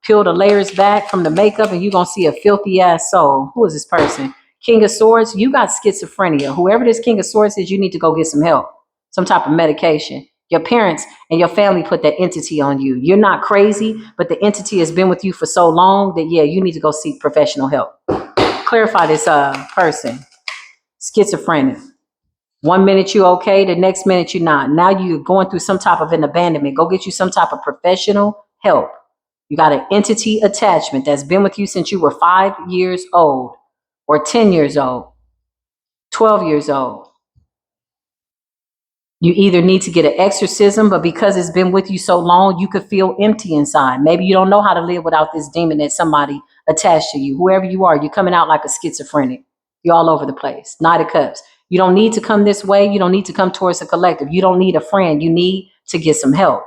Peel the layers back from the makeup and you're going to see a filthy ass soul. Who is this person? King of Swords, you got schizophrenia. Whoever this King of Swords is, you need to go get some help, some type of medication. Your parents and your family put that entity on you. You're not crazy, but the entity has been with you for so long that, yeah, you need to go seek professional help. Clarify this person. Schizophrenic. 1 minute you okay, the next minute you're not. Now you're going through some type of an abandonment. Go get you some type of professional help. You got an entity attachment that's been with you since you were 5 years old, or 10 years old, 12 years old. You either need to get an exorcism, but because it's been with you so long, you could feel empty inside. Maybe you don't know how to live without this demon that somebody attached to you. Whoever you are, you're coming out like a schizophrenic. You're all over the place. Knight of Cups. You don't need to come this way. You don't need to come towards a collective. You don't need a friend. You need to get some help.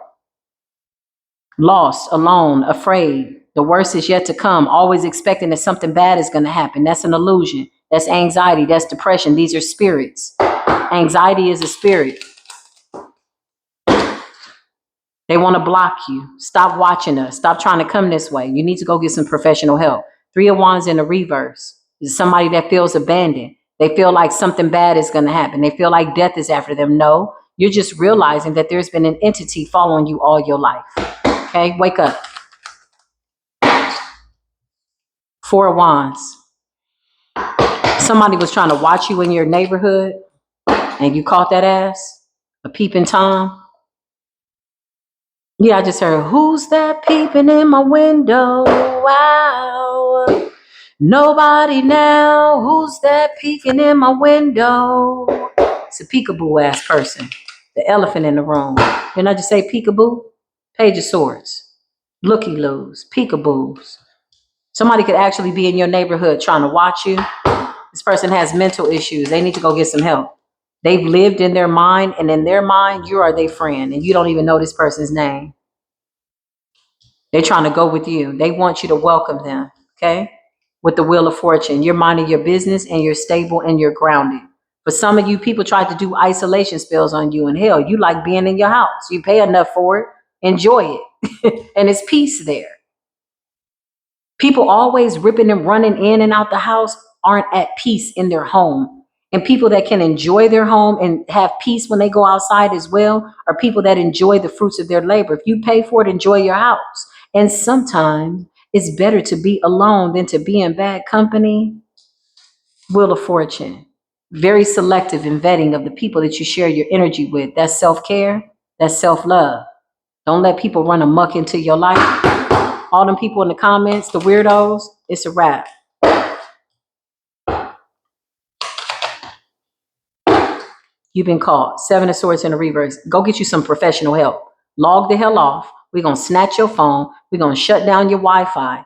Lost, alone, afraid. The worst is yet to come. Always expecting that something bad is going to happen. That's an illusion. That's anxiety. That's depression. These are spirits. Anxiety is a spirit. They want to block you. Stop watching us. Stop trying to come this way. You need to go get some professional help. 3 of Wands in the reverse. This is somebody that feels abandoned. They feel like something bad is going to happen. They feel like death is after them. No, you're just realizing that there's been an entity following you all your life. Okay, wake up. 4 of Wands. Somebody was trying to watch you in your neighborhood and you caught that ass. A peeping Tom. Yeah, I just heard, who's that peeping in my window? Wow. Nobody now. Who's that peeking in my window? It's a peekaboo ass person. The elephant in the room. Didn't I just say peekaboo? Page of Swords. Looky-loos. Peekaboos. Somebody could actually be in your neighborhood trying to watch you. This person has mental issues. They need to go get some help. They've lived in their mind, and in their mind, you are their friend, and you don't even know this person's name. They're trying to go with you. They want you to welcome them, okay? With the Wheel of Fortune. You're minding your business, and you're stable, and you're grounded. For some of you, people tried to do isolation spells on you, and hell, you like being in your house. You pay enough for it. Enjoy it. And it's peace there. People always ripping and running in and out the house aren't at peace in their home. And people that can enjoy their home and have peace when they go outside as well are people that enjoy the fruits of their labor. If you pay for it, enjoy your house. And sometimes it's better to be alone than to be in bad company. Wheel of Fortune. Very selective in vetting of the people that you share your energy with. That's self-care. That's self-love. Don't let people run amok into your life. All them people in the comments, the weirdos, it's a wrap. You've been caught. 7 of Swords in the reverse. Go get you some professional help. Log the hell off. We're going to snatch your phone. We're going to shut down your Wi-Fi.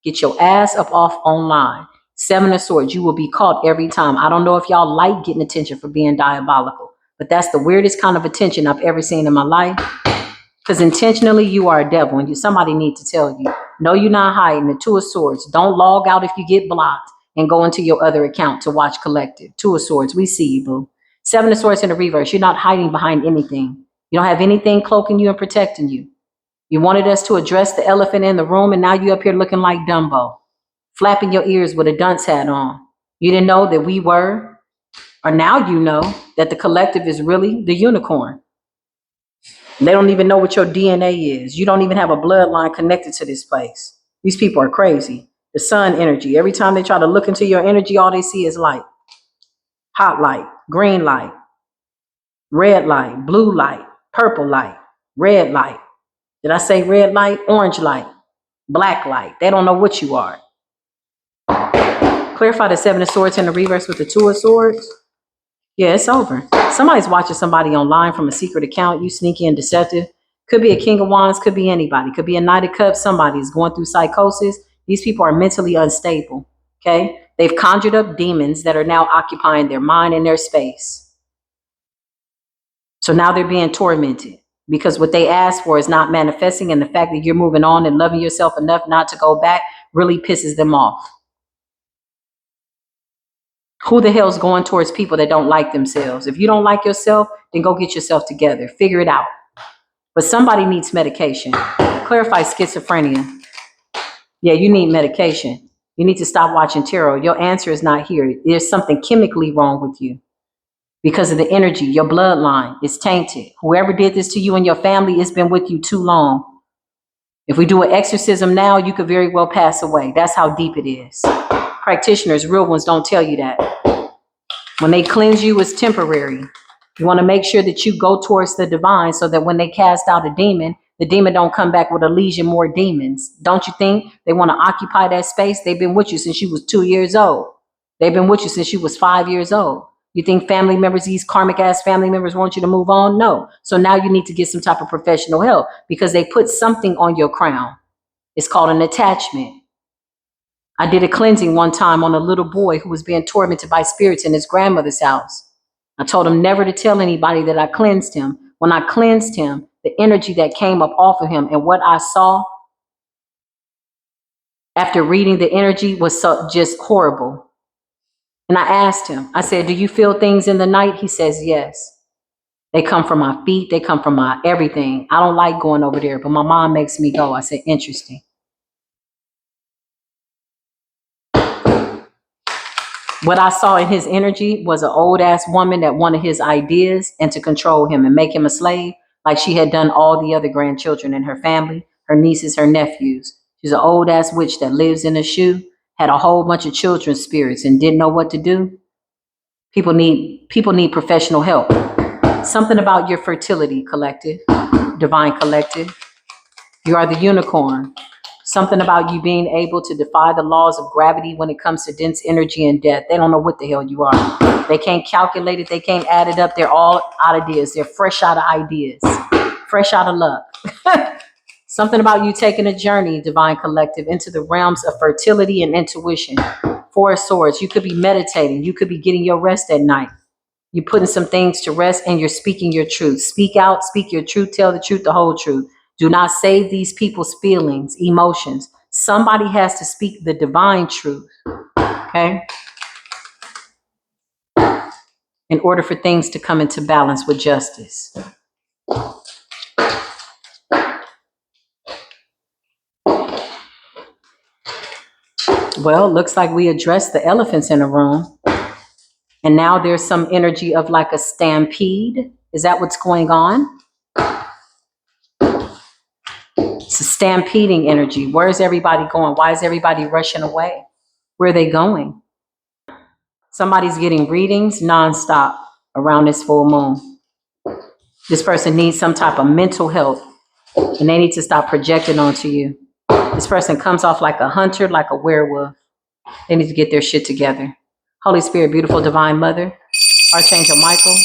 Get your ass up off online. 7 of Swords. You will be caught every time. I don't know if y'all like getting attention for being diabolical, but that's the weirdest kind of attention I've ever seen in my life. Because intentionally, you are a devil, and somebody needs to tell you. No, you're not hiding. The 2 of Swords. Don't log out if you get blocked and go into your other account to watch Collective. 2 of Swords. We see you, boo. 7 of Swords in the reverse. You're not hiding behind anything. You don't have anything cloaking you and protecting you. You wanted us to address the elephant in the room, and now you up here looking like Dumbo, flapping your ears with a dunce hat on. You didn't know that we were, or now you know that the collective is really the unicorn. They don't even know what your DNA is. You don't even have a bloodline connected to this place. These people are crazy. The sun energy. Every time they try to look into your energy, all they see is light. Hot light, green light, red light, blue light, purple light, red light. Did I say red light? Orange light, black light. They don't know what you are. Clarify the Seven of Swords in the reverse with the Two of Swords. Yeah, it's over. Somebody's watching somebody online from a secret account. You sneaky and deceptive. Could be a King of Wands, could be anybody. Could be a Knight of Cups. Somebody's going through psychosis. These people are mentally unstable. Okay? They've conjured up demons that are now occupying their mind and their space. So now they're being tormented because what they asked for is not manifesting, and the fact that you're moving on and loving yourself enough not to go back really pisses them off. Who the hell's going towards people that don't like themselves? If you don't like yourself, then go get yourself together. Figure it out. But somebody needs medication. Clarify schizophrenia. Yeah, you need medication. You need to stop watching tarot. Your answer is not here. There's something chemically wrong with you because of the energy. Your bloodline is tainted. Whoever did this to you and your family, it's been with you too long. If we do an exorcism now, you could very well pass away. That's how deep it is. Practitioners, real ones, don't tell you that. When they cleanse you, it's temporary. You want to make sure that you go towards the divine so that when they cast out a demon, the demon don't come back with a legion more demons. Don't you think they want to occupy that space? They've been with you since you was 2 years old. They've been with you since you was 5 years old. You think family members, these karmic ass family members want you to move on? No. So now you need to get some type of professional help because they put something on your crown. It's called an attachment. I did a cleansing one time on a little boy who was being tormented by spirits in his grandmother's house. I told him never to tell anybody that I cleansed him. When I cleansed him, the energy that came up off of him and what I saw after reading the energy was so just horrible. And I asked him, I said, do you feel things in the night? He says, yes. They come from my feet. They come from my everything. I don't like going over there, but my mom makes me go. I said, interesting. What I saw in his energy was an old ass woman that wanted his ideas and to control him and make him a slave, like she had done all the other grandchildren in her family, her nieces, her nephews. She's an old ass witch that lives in a shoe, had a whole bunch of children's spirits and didn't know what to do. People need professional help. Something about your fertility, collective, divine collective. You are the unicorn. Something about you being able to defy the laws of gravity when it comes to dense energy and death. They don't know what the hell you are. They can't calculate it. They can't add it up. They're all ideas. They're fresh out of ideas, fresh out of luck. Something about you taking a journey, divine collective, into the realms of fertility and intuition. Four of Swords. You could be meditating. You could be getting your rest at night. You're putting some things to rest and you're speaking your truth. Speak out, speak your truth, tell the truth, the whole truth. Do not save these people's feelings, emotions. Somebody has to speak the divine truth, okay? In order for things to come into balance with justice. Well, looks like we addressed the elephants in the room. And now there's some energy of like a stampede. Is that what's going on? It's a stampeding energy. Where is everybody going? Why is everybody rushing away? Where are they going? Somebody's getting readings nonstop around this full moon. This person needs some type of mental help and they need to stop projecting onto you. This person comes off like a hunter, like a werewolf. They need to get their shit together. Holy Spirit, beautiful divine mother, Archangel Michael.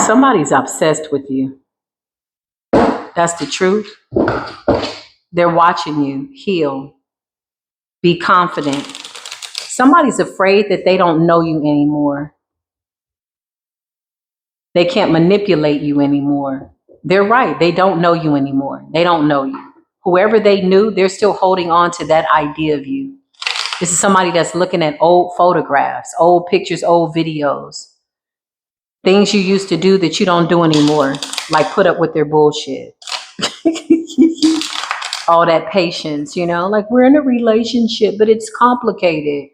Somebody's obsessed with you. That's the truth. They're watching you heal. Be confident. Somebody's afraid that they don't know you anymore. They can't manipulate you anymore. They're right. They don't know you anymore. They don't know you. Whoever they knew, they're still holding on to that idea of you. This is somebody that's looking at old photographs, old pictures, old videos, things you used to do that you don't do anymore, like put up with their bullshit. All that patience, like we're in a relationship, but it's complicated.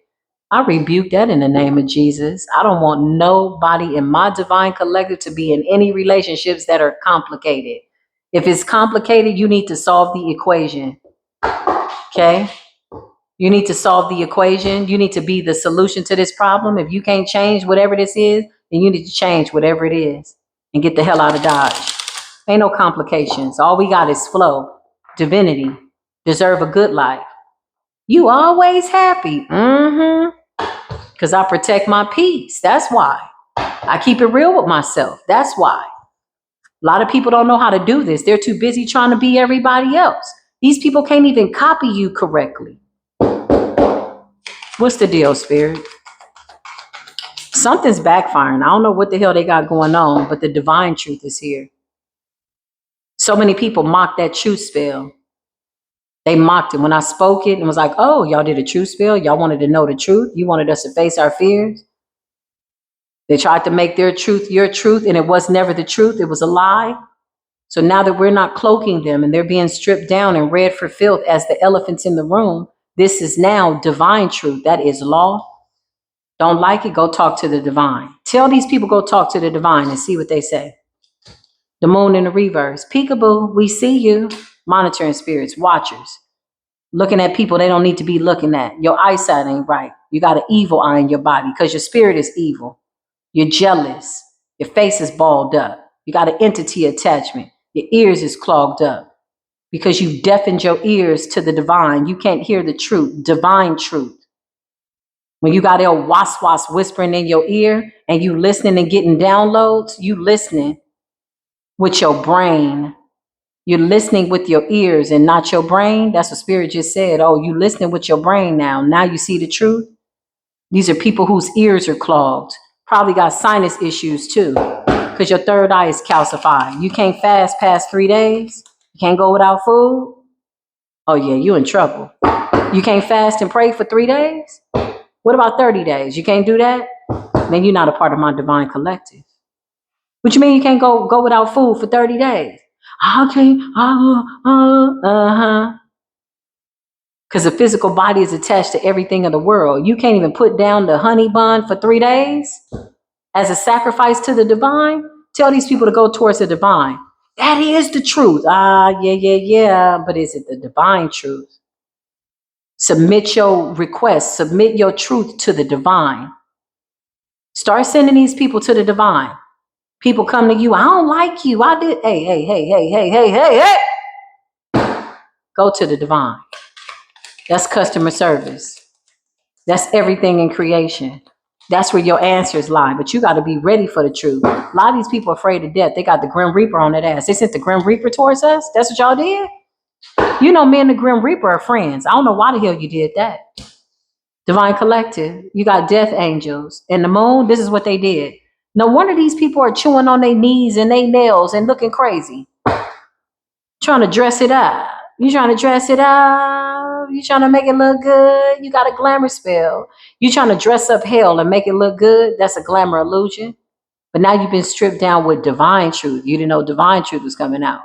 I rebuke that in the name of Jesus. I don't want nobody in my divine collective to be in any relationships that are complicated. If it's complicated, you need to solve the equation. Okay? You need to solve the equation. You need to be the solution to this problem. If you can't change whatever this is, then you need to change whatever it is and get the hell out of Dodge. Ain't no complications. All we got is flow, divinity, deserve a good life. You always happy. Because I protect my peace. That's why. I keep it real with myself. That's why. A lot of people don't know how to do this. They're too busy trying to be everybody else. These people can't even copy you correctly. What's the deal, Spirit? Something's backfiring. I don't know what the hell they got going on, but the divine truth is here. So many people mocked that truth spell. They mocked it when I spoke it and was like, oh, y'all did a truth spell. Y'all wanted to know the truth. You wanted us to face our fears. They tried to make their truth your truth, and it was never the truth. It was a lie. So now that we're not cloaking them and they're being stripped down and read for filth as the elephants in the room, this is now divine truth. That is law. Don't like it? Go talk to the divine. Tell these people go talk to the divine and see what they say. The moon in the reverse. Peekaboo, we see you. Monitoring spirits, watchers. Looking at people they don't need to be looking at. Your eyesight ain't right. You got an evil eye in your body because your spirit is evil. You're jealous. Your face is balled up. You got an entity attachment. Your ears is clogged up because you deafened your ears to the divine. You can't hear the truth, divine truth. When you got El was whispering in your ear and you listening and getting downloads, you listening with your brain. You're listening with your ears and not your brain. That's what Spirit just said. Oh, you listening with your brain now. Now you see the truth. These are people whose ears are clogged. Probably got sinus issues too, because your third eye is calcified. You can't fast past 3 days. You can't go without food. Oh yeah, you in trouble. You can't fast and pray for 3 days? What about 30 days? You can't do that? Then you're not a part of my divine collective. What you mean you can't go without food for 30 days? Okay, because the physical body is attached to everything of the world. You can't even put down the honey bun for 3 days as a sacrifice to the divine. Tell these people to go towards the divine. That is the truth. Yeah. But is it the divine truth? Submit your request. Submit your truth to the divine. Start sending these people to the divine. People come to you. I don't like you. I did. Hey. Go to the divine. That's customer service. That's everything in creation. That's where your answers lie. But you got to be ready for the truth. A lot of these people are afraid of death. They got the Grim Reaper on that ass. They sent the Grim Reaper towards us. That's what y'all did? You know, me and the Grim Reaper are friends. I don't know why the hell you did that. Divine Collective, you got death angels. And the moon, this is what they did. No wonder these people are chewing on their knees and their nails and looking crazy. Trying to dress it up. You trying to dress it up. You trying to make it look good. You got a glamour spell. You trying to dress up hell and make it look good. That's a glamour illusion. But now you've been stripped down with divine truth. You didn't know divine truth was coming out.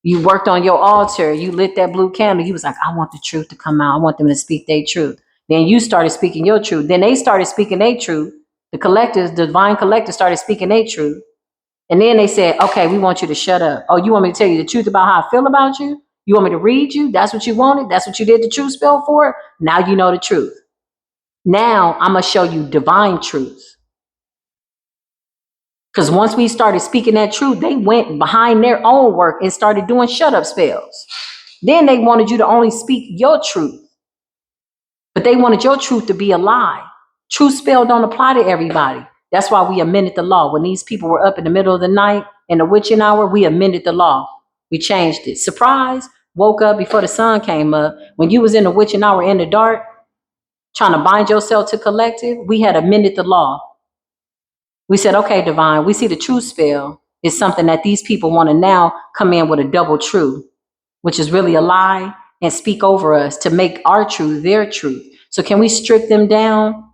You worked on your altar. You lit that blue candle. You was like, I want the truth to come out. I want them to speak their truth. Then you started speaking your truth. Then they started speaking their truth. The collectives, the divine collective started speaking their truth. And then they said, okay, we want you to shut up. Oh, you want me to tell you the truth about how I feel about you? You want me to read you? That's what you wanted? That's what you did the truth spell for? Now you know the truth. Now I'm going to show you divine truth. Because once we started speaking that truth, they went behind their own work and started doing shut up spells. Then they wanted you to only speak your truth. But they wanted your truth to be a lie. Truth spell don't apply to everybody. That's why we amended the law. When these people were up in the middle of the night in the witching hour, we amended the law. We changed it. Surprise, woke up before the sun came up. When you was in the witching hour in the dark, trying to bind yourself to collective, we had amended the law. We said, okay, divine, we see the truth spell is something that these people want to now come in with a double truth, which is really a lie, and speak over us to make our truth their truth. So can we strip them down?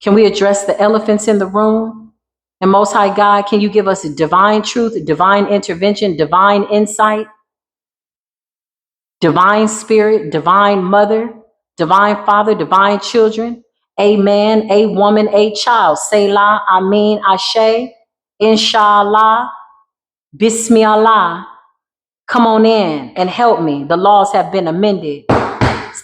Can we address the elephants in the room? And Most High God, can you give us a divine truth, a divine intervention, divine insight, divine spirit, divine mother, divine father, divine children, a man, a woman, a child, Selah, Amin, Ashe, Inshallah, Bismillah, come on in and help me. The laws have been amended.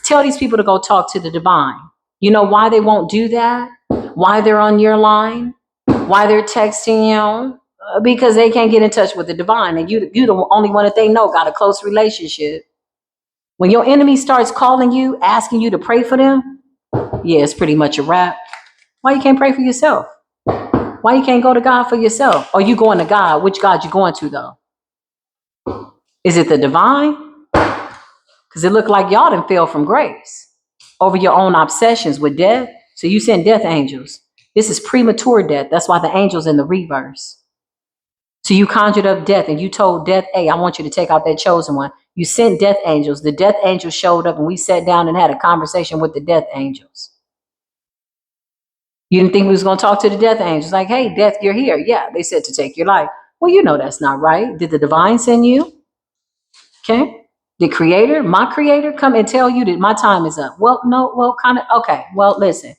Tell these people to go talk to the divine. You know why they won't do that? Why they're on your line? Why they're texting you? Because they can't get in touch with the divine. And you the only one that they know got a close relationship. When your enemy starts calling you, asking you to pray for them, yeah, it's pretty much a wrap. Why you can't pray for yourself? Why you can't go to God for yourself? Or you going to God? Which God you going to though? Is it the divine? Because it looked like y'all done fell from grace over your own obsessions with death. So you send death angels. This is premature death. That's why the angel's in the reverse. So you conjured up death and you told death, hey, I want you to take out that chosen one. You sent death angels. The death angels showed up and we sat down and had a conversation with the death angels. You didn't think we was going to talk to the death angels? Like, hey, death, you're here. Yeah, they said to take your life. Well, you know that's not right. Did the divine send you? Okay. The creator, my creator, come and tell you that my time is up. Well, no, well, kind of, okay. Well, listen.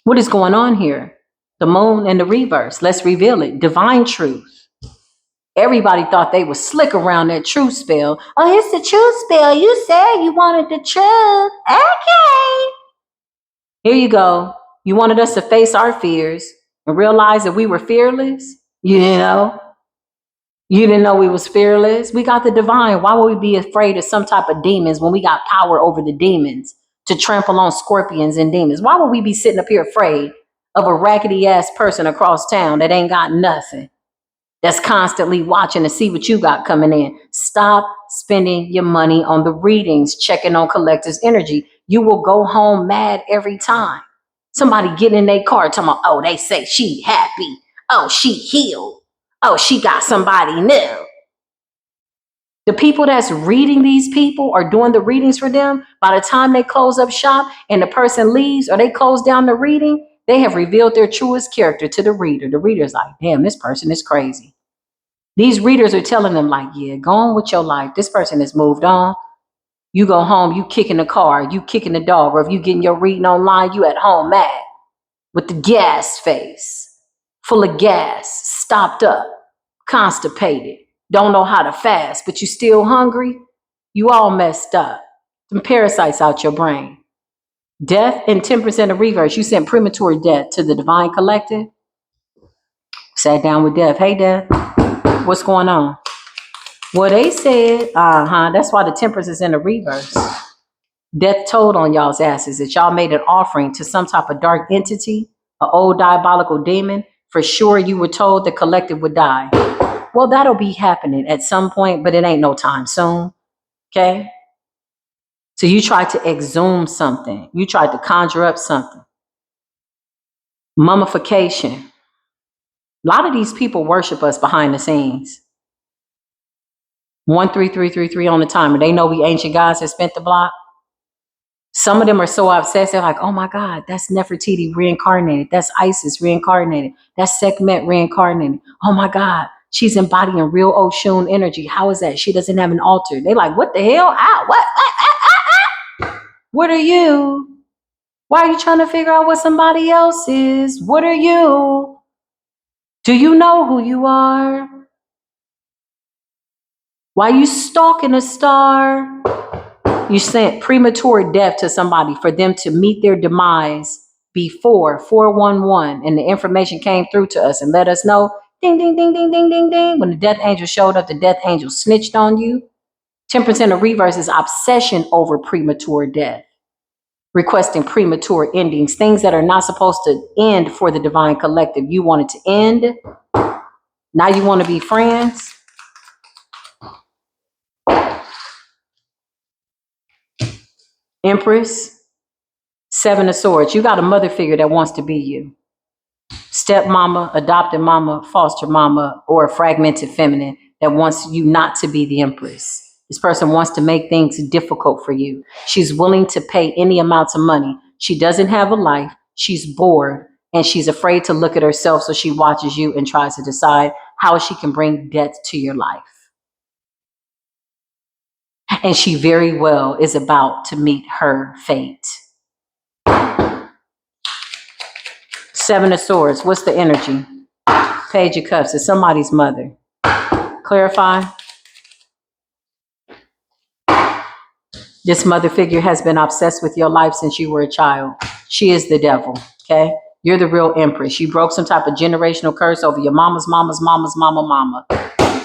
What is going on here? The moon and the reverse. Let's reveal it. Divine truth. Everybody thought they was slick around that truth spell. Oh, it's the truth spell. You said you wanted the truth. Okay. Here you go. You wanted us to face our fears and realize that we were fearless. You didn't know we was fearless. We got the divine. Why would we be afraid of some type of demons when we got power over the demons to trample on scorpions and demons? Why would we be sitting up here afraid of a raggedy ass person across town that ain't got nothing, that's constantly watching to see what you got coming in? Stop spending your money on the readings, checking on collector's energy. You will go home mad every time. Somebody get in their car talking about, oh, they say she happy. Oh, she healed. Oh, she got somebody new. The people that's reading these people or doing the readings for them, by the time they close up shop and the person leaves or they close down the reading, they have revealed their truest character to the reader. The reader's like, damn, this person is crazy. These readers are telling them like, yeah, go on with your life. This person has moved on. You go home, you kicking the car, you kicking the dog, or if you getting your reading online, you at home mad with the gas face, full of gas, stopped up, constipated, don't know how to fast, but you still hungry. You all messed up. Some parasites out your brain. Death and 10% of reverse. You sent premature death to the divine collective. Sat down with death. Hey, death, what's going on? Well, they said, that's why the temperance is in the reverse. Death told on y'all's asses that y'all made an offering to some type of dark entity, an old diabolical demon. For sure, you were told the collective would die. Well, that'll be happening at some point, but it ain't no time soon. Okay? So you tried to exhume something. You tried to conjure up something. Mummification. A lot of these people worship us behind the scenes. 13333 on the timer. They know we ancient gods that spent the block. Some of them are so obsessed, they're like, oh my God, that's Nefertiti reincarnated. That's Isis reincarnated. That's Sekhmet reincarnated. Oh my God, she's embodying real Oshun energy. How is that? She doesn't have an altar. They like, what the hell? Ow, what? What are you? Why are you trying to figure out what somebody else is? What are you? Do you know who you are? Why are you stalking a star? You sent premature death to somebody for them to meet their demise before 411, and the information came through to us and let us know, ding, ding, ding, ding, ding, ding, ding. When the death angel showed up, the death angel snitched on you. 10% of reverse is obsession over premature death, requesting premature endings, things that are not supposed to end for the divine collective. You want it to end. Now you want to be friends. Empress, Seven of Swords. You got a mother figure that wants to be you. Stepmama, adopted mama, foster mama, or a fragmented feminine that wants you not to be the empress. This person wants to make things difficult for you. She's willing to pay any amounts of money. She doesn't have a life. She's bored and she's afraid to look at herself. So she watches you and tries to decide how she can bring death to your life. And she very well is about to meet her fate. Seven of Swords. What's the energy? Page of Cups. It's somebody's mother. Clarify. This mother figure has been obsessed with your life since you were a child. She is the devil, okay? You're the real empress. You broke some type of generational curse over your mama's mama.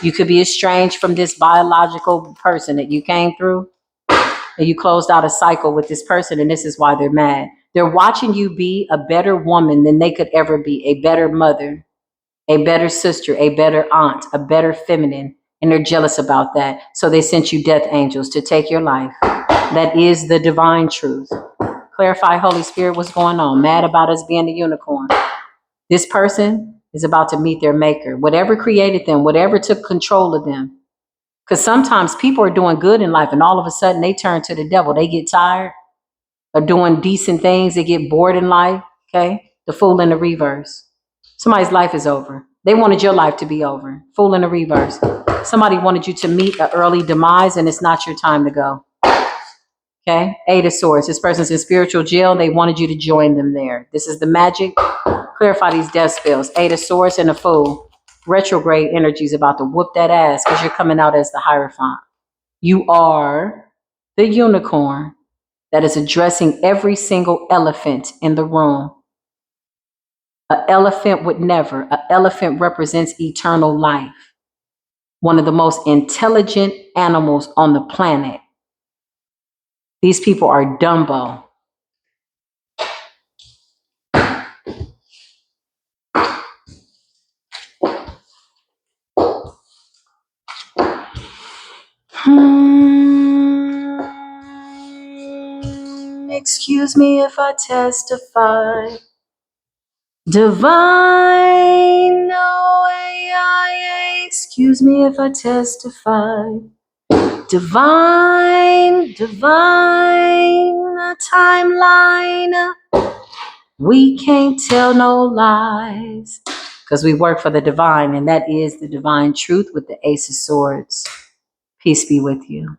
You could be estranged from this biological person that you came through, and you closed out a cycle with this person, and this is why they're mad. They're watching you be a better woman than they could ever be, a better mother, a better sister, a better aunt, a better feminine, and they're jealous about that. So they sent you death angels to take your life. That is the divine truth. Clarify, Holy Spirit, what's going on? Mad about us being a unicorn. This person is about to meet their maker. Whatever created them, whatever took control of them. Because sometimes people are doing good in life and all of a sudden they turn to the devil. They get tired of doing decent things. They get bored in life, okay? The Fool in the reverse. Somebody's life is over. They wanted your life to be over. Fool in the reverse. Somebody wanted you to meet an early demise and it's not your time to go. Okay, Eight of Swords. This person's in spiritual jail. They wanted you to join them there. This is the magic. Clarify these death spells. Eight of Swords and a Fool. Retrograde energy is about to whoop that ass because you're coming out as the Hierophant. You are the unicorn that is addressing every single elephant in the room. An elephant would never. An elephant represents eternal life. One of the most intelligent animals on the planet. These people are Dumbo. Excuse me if I testify. Divine, no AI. Excuse me if I testify. Divine, a timeline. We can't tell no lies. Because we work for the divine, and that is the divine truth with the Ace of Swords. Peace be with you.